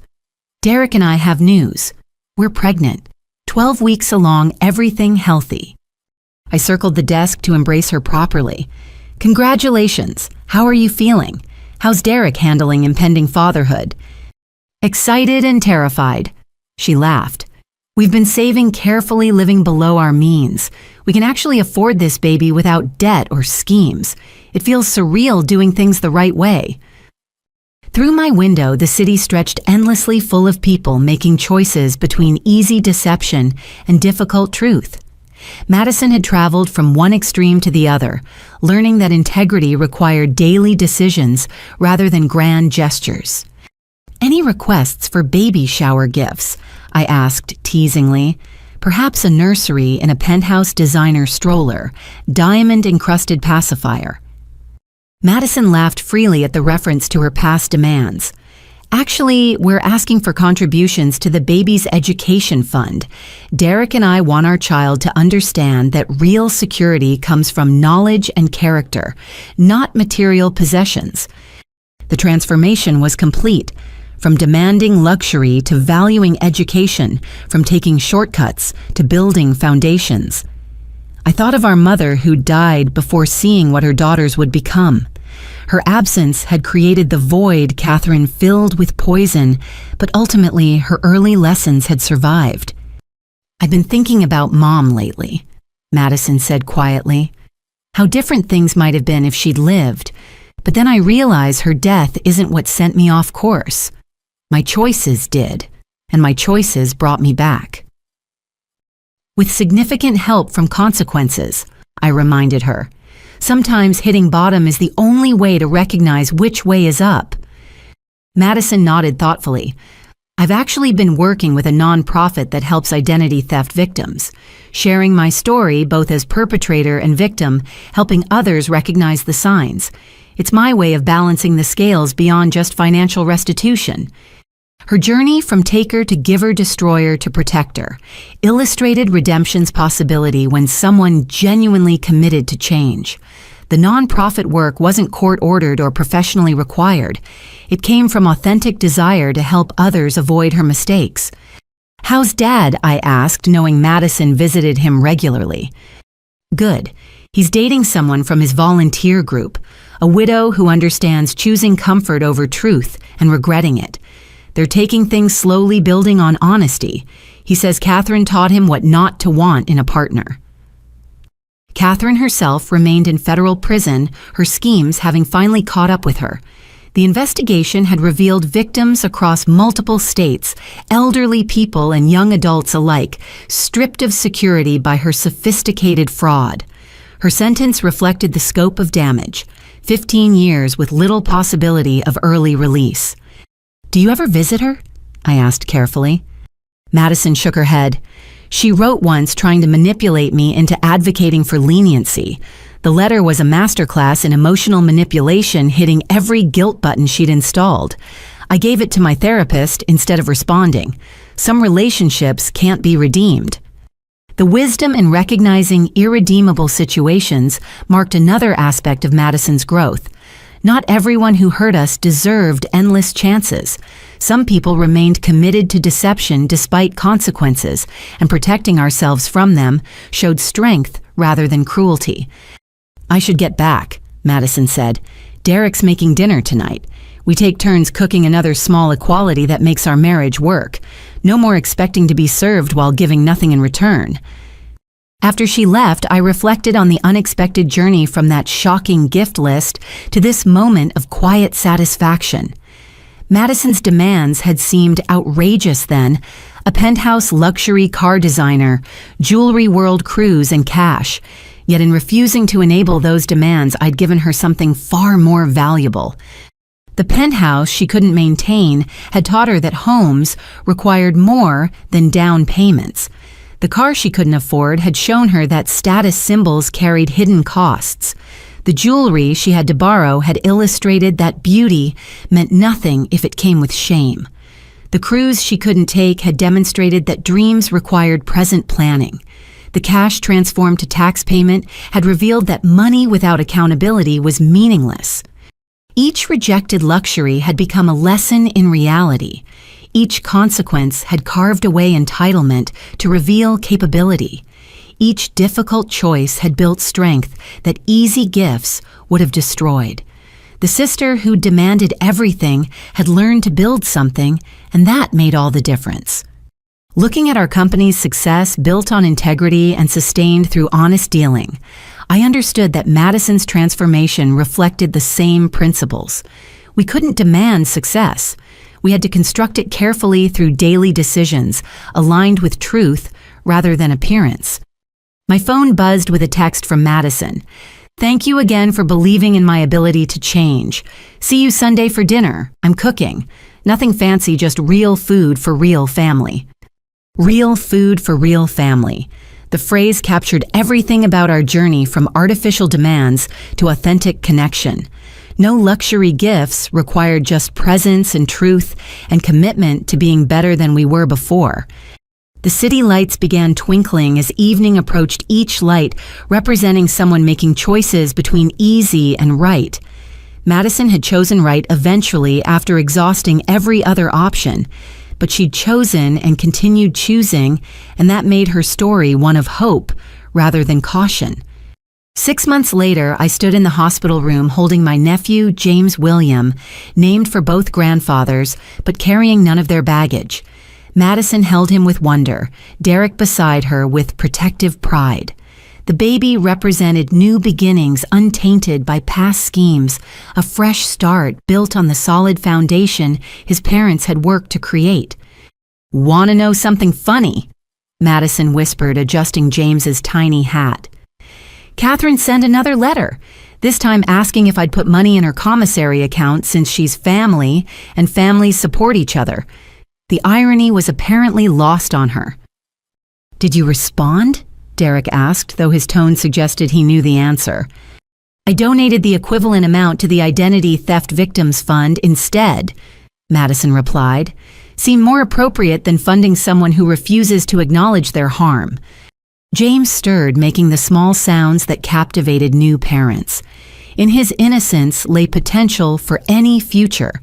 Derek and I have news. We're pregnant. 12 weeks along, everything healthy." I circled the desk to embrace her properly. "Congratulations. How are you feeling? How's Derek handling impending fatherhood?" "Excited and terrified." She laughed. "We've been saving carefully, living below our means. We can actually afford this baby without debt or schemes. It feels surreal doing things the right way." Through my window, the city stretched endlessly, full of people making choices between easy deception and difficult truth. Madison had traveled from one extreme to the other, learning that integrity required daily decisions rather than grand gestures. "Any requests for baby shower gifts?" I asked teasingly. "Perhaps a nursery in a penthouse designer stroller, diamond-encrusted pacifier." Madison laughed freely at the reference to her past demands. Actually, we're asking for contributions to the baby's education fund. Derek and I want our child to understand that real security comes from knowledge and character, not material possessions. The transformation was complete, from demanding luxury to valuing education, from taking shortcuts to building foundations. I thought of our mother who died before seeing what her daughters would become. Her absence had created the void Catherine filled with poison, but ultimately her early lessons had survived. "I've been thinking about Mom lately," Madison said quietly. "How different things might have been if she'd lived, but then I realize her death isn't what sent me off course. My choices did, and my choices brought me back." "With significant help from consequences," I reminded her. "Sometimes hitting bottom is the only way to recognize which way is up." Madison nodded thoughtfully. "I've actually been working with a nonprofit that helps identity theft victims, sharing my story both as perpetrator and victim, helping others recognize the signs. It's my way of balancing the scales beyond just financial restitution." Her journey from taker to giver-destroyer to protector illustrated redemption's possibility when someone genuinely committed to change. The nonprofit work wasn't court-ordered or professionally required. It came from authentic desire to help others avoid her mistakes. "How's Dad?" I asked, knowing Madison visited him regularly. "Good. He's dating someone from his volunteer group, a widow who understands choosing comfort over truth and regretting it. They're taking things slowly, building on honesty. He says Catherine taught him what not to want in a partner." Catherine herself remained in federal prison, her schemes having finally caught up with her. The investigation had revealed victims across multiple states, elderly people and young adults alike, stripped of security by her sophisticated fraud. Her sentence reflected the scope of damage, 15 years with little possibility of early release. "Do you ever visit her?" I asked carefully. Madison shook her head. "She wrote once trying to manipulate me into advocating for leniency. The letter was a masterclass in emotional manipulation, hitting every guilt button she'd installed. I gave it to my therapist instead of responding. Some relationships can't be redeemed." The wisdom in recognizing irredeemable situations marked another aspect of Madison's growth. Not everyone who hurt us deserved endless chances. Some people remained committed to deception despite consequences, and protecting ourselves from them showed strength rather than cruelty. "I should get back," Madison said. "Derek's making dinner tonight. We take turns cooking another small equality that makes our marriage work. No more expecting to be served while giving nothing in return." After she left, I reflected on the unexpected journey from that shocking gift list to this moment of quiet satisfaction. Madison's demands had seemed outrageous then: a penthouse luxury car designer, jewelry world cruise, and cash. Yet in refusing to enable those demands, I'd given her something far more valuable. The penthouse she couldn't maintain had taught her that homes required more than down payments. The car she couldn't afford had shown her that status symbols carried hidden costs. The jewelry she had to borrow had illustrated that beauty meant nothing if it came with shame. The cruise she couldn't take had demonstrated that dreams required present planning. The cash transformed to tax payment had revealed that money without accountability was meaningless. Each rejected luxury had become a lesson in reality. Each consequence had carved away entitlement to reveal capability. Each difficult choice had built strength that easy gifts would have destroyed. The sister who demanded everything had learned to build something, and that made all the difference. Looking at our company's success built on integrity and sustained through honest dealing, I understood that Madison's transformation reflected the same principles. We couldn't demand success. We had to construct it carefully through daily decisions, aligned with truth rather than appearance. My phone buzzed with a text from Madison. "Thank you again for believing in my ability to change. See you Sunday for dinner. I'm cooking. Nothing fancy, just real food for real family." Real food for real family. The phrase captured everything about our journey from artificial demands to authentic connection. No luxury gifts, required just presence and truth and commitment to being better than we were before. The city lights began twinkling as evening approached, each light representing someone making choices between easy and right. Madison had chosen right eventually after exhausting every other option, but she'd chosen and continued choosing, and that made her story one of hope rather than caution. 6 months later, I stood in the hospital room holding my nephew, James William, named for both grandfathers, but carrying none of their baggage. Madison held him with wonder, Derek beside her with protective pride. The baby represented new beginnings untainted by past schemes, a fresh start built on the solid foundation his parents had worked to create. "Want to know something funny?" Madison whispered, adjusting James's tiny hat. Catherine sent another letter, this time asking if I'd put money in her commissary account since she's family and families support each other. The irony was apparently lost on her. "Did you respond?" Derek asked, though his tone suggested he knew the answer. "I donated the equivalent amount to the Identity Theft Victims Fund instead," Madison replied. "Seemed more appropriate than funding someone who refuses to acknowledge their harm." James stirred, making the small sounds that captivated new parents. In his innocence lay potential for any future,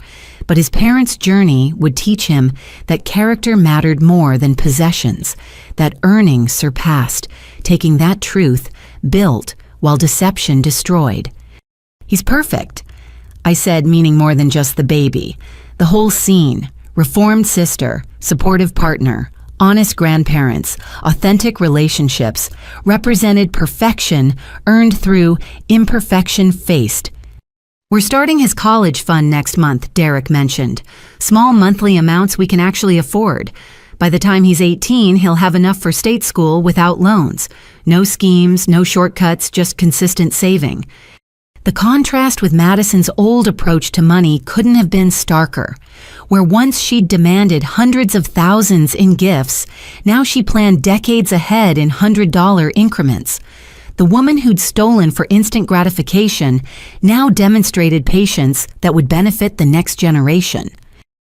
but his parents' journey would teach him that character mattered more than possessions, that earning surpassed, taking that truth, built while deception destroyed. "He's perfect," I said, meaning more than just the baby. The whole scene, reformed sister, supportive partner, honest grandparents, authentic relationships, represented perfection earned through imperfection faced. "We're starting his college fund next month," Derek mentioned. "Small monthly amounts we can actually afford. By the time he's 18, he'll have enough for state school without loans. No schemes, no shortcuts, just consistent saving." The contrast with Madison's old approach to money couldn't have been starker. Where once she'd demanded hundreds of thousands in gifts, now she planned decades ahead in $100 increments. The woman who'd stolen for instant gratification now demonstrated patience that would benefit the next generation.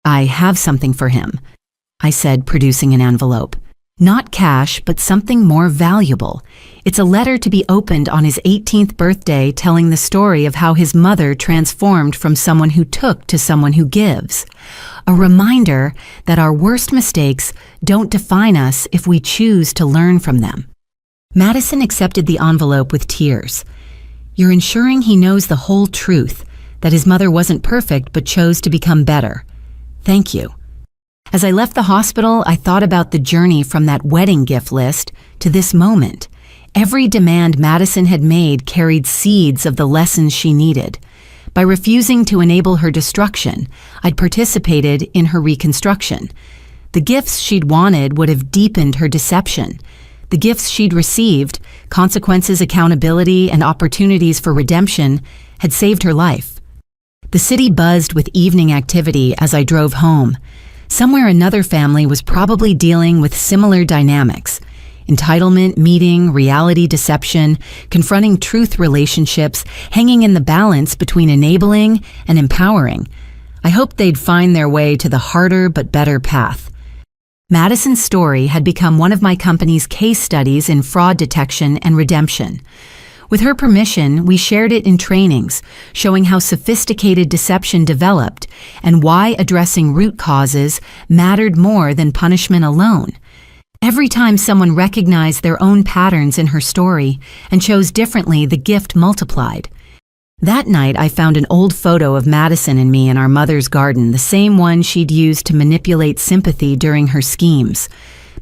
"I have something for him," I said, producing an envelope. "Not cash, but something more valuable. It's a letter to be opened on his 18th birthday telling the story of how his mother transformed from someone who took to someone who gives. A reminder that our worst mistakes don't define us if we choose to learn from them." Madison accepted the envelope with tears. "You're ensuring he knows the whole truth, that his mother wasn't perfect but chose to become better. Thank you." As I left the hospital, I thought about the journey from that wedding gift list to this moment. Every demand Madison had made carried seeds of the lessons she needed. By refusing to enable her destruction, I'd participated in her reconstruction. The gifts she'd wanted would have deepened her deception. The gifts she'd received, consequences, accountability, and opportunities for redemption, had saved her life. The city buzzed with evening activity as I drove home. Somewhere another family was probably dealing with similar dynamics. Entitlement, meeting, reality deception, confronting truth relationships, hanging in the balance between enabling and empowering. I hoped they'd find their way to the harder but better path. Madison's story had become one of my company's case studies in fraud detection and redemption. With her permission, we shared it in trainings, showing how sophisticated deception developed and why addressing root causes mattered more than punishment alone. Every time someone recognized their own patterns in her story and chose differently, the gift multiplied. That night, I found an old photo of Madison and me in our mother's garden, the same one she'd used to manipulate sympathy during her schemes.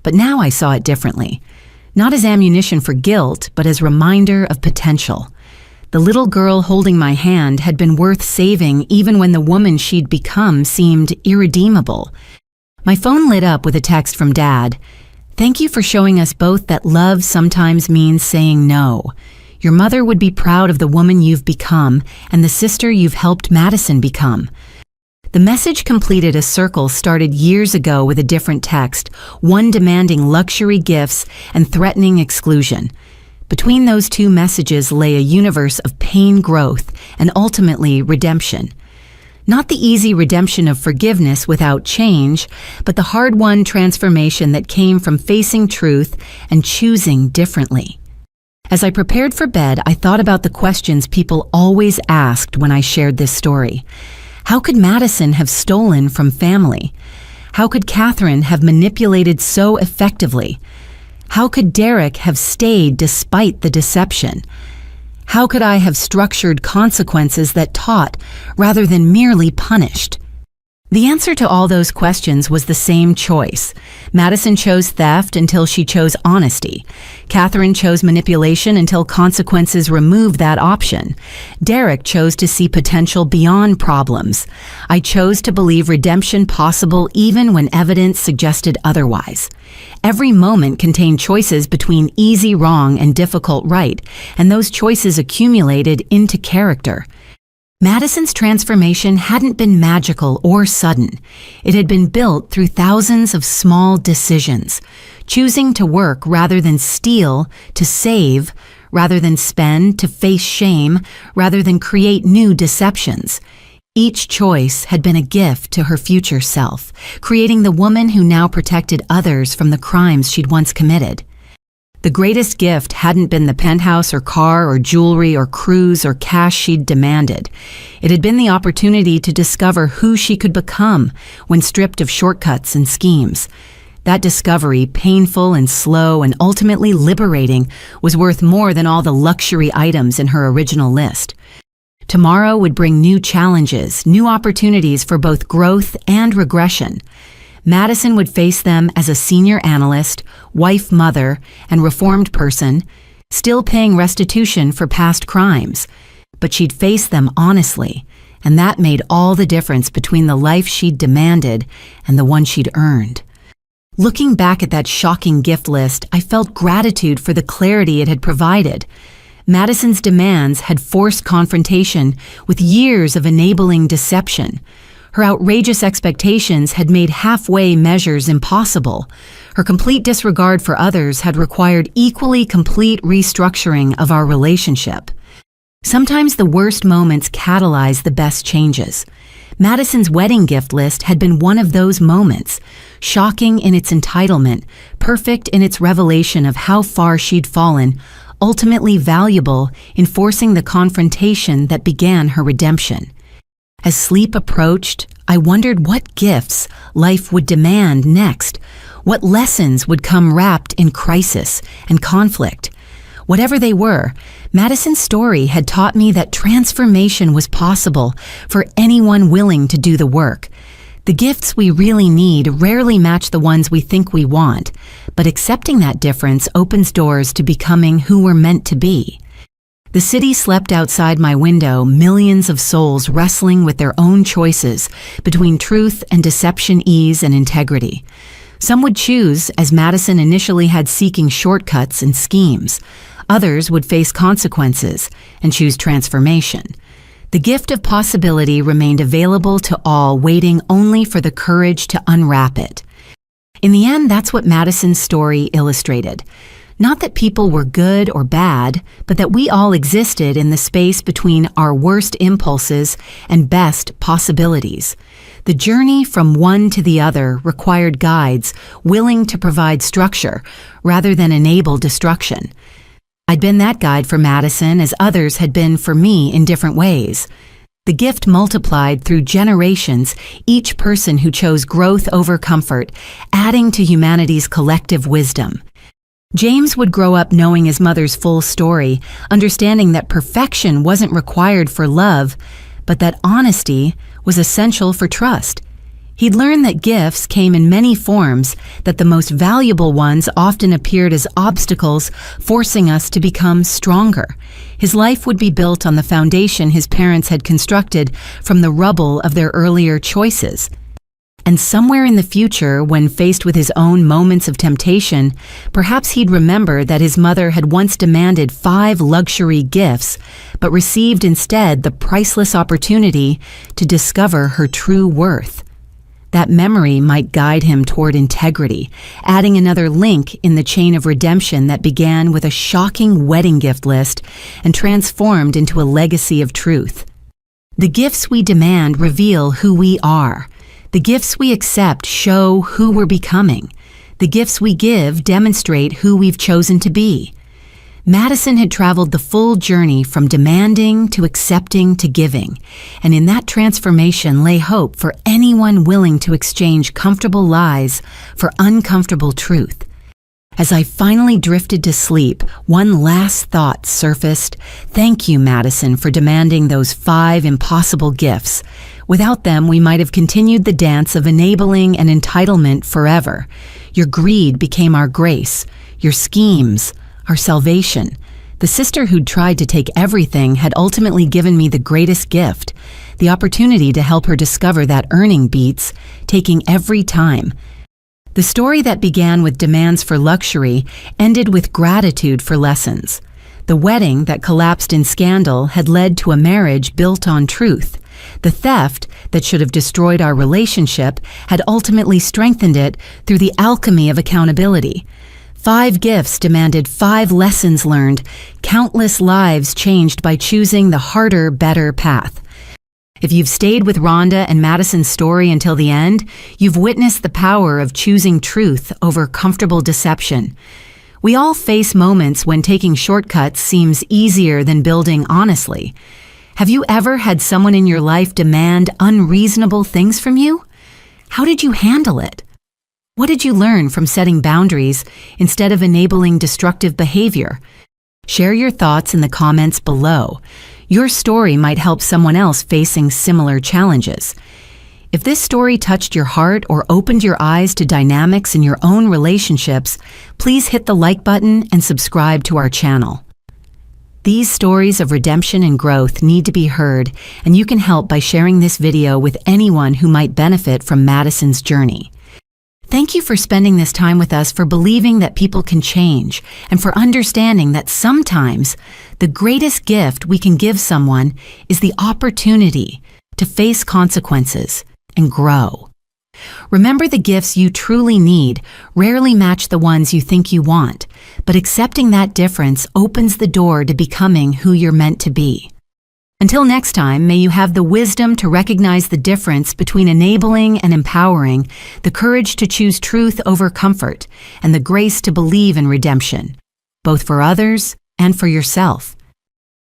But now I saw it differently. Not as ammunition for guilt, but as reminder of potential. The little girl holding my hand had been worth saving even when the woman she'd become seemed irredeemable. My phone lit up with a text from Dad. "Thank you for showing us both that love sometimes means saying no. Your mother would be proud of the woman you've become and the sister you've helped Madison become." The message completed a circle started years ago with a different text, one demanding luxury gifts and threatening exclusion. Between those two messages lay a universe of pain, growth, and ultimately redemption. Not the easy redemption of forgiveness without change, but the hard-won transformation that came from facing truth and choosing differently. As I prepared for bed, I thought about the questions people always asked when I shared this story. How could Madison have stolen from family? How could Catherine have manipulated so effectively? How could Derek have stayed despite the deception? How could I have structured consequences that taught rather than merely punished? The answer to all those questions was the same choice. Madison chose theft until she chose honesty. Catherine chose manipulation until consequences removed that option. Derek chose to see potential beyond problems. I chose to believe redemption possible even when evidence suggested otherwise. Every moment contained choices between easy wrong and difficult right, and those choices accumulated into character. Madison's transformation hadn't been magical or sudden. It had been built through thousands of small decisions, choosing to work rather than steal, to save, rather than spend, to face shame, rather than create new deceptions. Each choice had been a gift to her future self, creating the woman who now protected others from the crimes she'd once committed. The greatest gift hadn't been the penthouse or car or jewelry or cruise or cash she'd demanded. It had been the opportunity to discover who she could become when stripped of shortcuts and schemes. That discovery, painful and slow and ultimately liberating, was worth more than all the luxury items in her original list. Tomorrow would bring new challenges, new opportunities for both growth and regression. Madison would face them as a senior analyst, wife, mother, and reformed person, still paying restitution for past crimes. But she'd face them honestly, and that made all the difference between the life she'd demanded and the one she'd earned. Looking back at that shocking gift list, I felt gratitude for the clarity it had provided. Madison's demands had forced confrontation with years of enabling deception. Her outrageous expectations had made halfway measures impossible. Her complete disregard for others had required equally complete restructuring of our relationship. Sometimes the worst moments catalyze the best changes. Madison's wedding gift list had been one of those moments, shocking in its entitlement, perfect in its revelation of how far she'd fallen, ultimately valuable in forcing the confrontation that began her redemption. As sleep approached, I wondered what gifts life would demand next, what lessons would come wrapped in crisis and conflict. Whatever they were, Madison's story had taught me that transformation was possible for anyone willing to do the work. The gifts we really need rarely match the ones we think we want, but accepting that difference opens doors to becoming who we're meant to be. The city slept outside my window, millions of souls wrestling with their own choices between truth and deception, ease and integrity. Some would choose, as Madison initially had, seeking shortcuts and schemes. Others would face consequences and choose transformation. The gift of possibility remained available to all, waiting only for the courage to unwrap it. In the end, that's what Madison's story illustrated. Not that people were good or bad, but that we all existed in the space between our worst impulses and best possibilities. The journey from one to the other required guides willing to provide structure rather than enable destruction. I'd been that guide for Madison as others had been for me in different ways. The gift multiplied through generations, each person who chose growth over comfort, adding to humanity's collective wisdom. James would grow up knowing his mother's full story, understanding that perfection wasn't required for love, but that honesty was essential for trust. He'd learned that gifts came in many forms, that the most valuable ones often appeared as obstacles, forcing us to become stronger. His life would be built on the foundation his parents had constructed from the rubble of their earlier choices. And somewhere in the future, when faced with his own moments of temptation, perhaps he'd remember that his mother had once demanded 5 luxury gifts, but received instead the priceless opportunity to discover her true worth. That memory might guide him toward integrity, adding another link in the chain of redemption that began with a shocking wedding gift list and transformed into a legacy of truth. The gifts we demand reveal who we are. The gifts we accept show who we're becoming. The gifts we give demonstrate who we've chosen to be. Madison had traveled the full journey from demanding to accepting to giving, and in that transformation lay hope for anyone willing to exchange comfortable lies for uncomfortable truth. As I finally drifted to sleep, one last thought surfaced. Thank you, Madison, for demanding those 5 impossible gifts. Without them, we might have continued the dance of enabling and entitlement forever. Your greed became our grace, your schemes, our salvation. The sister who'd tried to take everything had ultimately given me the greatest gift, the opportunity to help her discover that earning beats taking every time. The story that began with demands for luxury ended with gratitude for lessons. The wedding that collapsed in scandal had led to a marriage built on truth. The theft that should have destroyed our relationship had ultimately strengthened it through the alchemy of accountability. 5 gifts demanded 5 lessons learned, countless lives changed by choosing the harder, better path. If you've stayed with Rhonda and Madison's story until the end, you've witnessed the power of choosing truth over comfortable deception. We all face moments when taking shortcuts seems easier than building honestly. Have you ever had someone in your life demand unreasonable things from you? How did you handle it? What did you learn from setting boundaries instead of enabling destructive behavior? Share your thoughts in the comments below. Your story might help someone else facing similar challenges. If this story touched your heart or opened your eyes to dynamics in your own relationships, please hit the like button and subscribe to our channel. These stories of redemption and growth need to be heard, and you can help by sharing this video with anyone who might benefit from Madison's journey. Thank you for spending this time with us, for believing that people can change, and for understanding that sometimes the greatest gift we can give someone is the opportunity to face consequences and grow. Remember, the gifts you truly need rarely match the ones you think you want, but accepting that difference opens the door to becoming who you're meant to be. Until next time, may you have the wisdom to recognize the difference between enabling and empowering, the courage to choose truth over comfort, and the grace to believe in redemption, both for others and for yourself.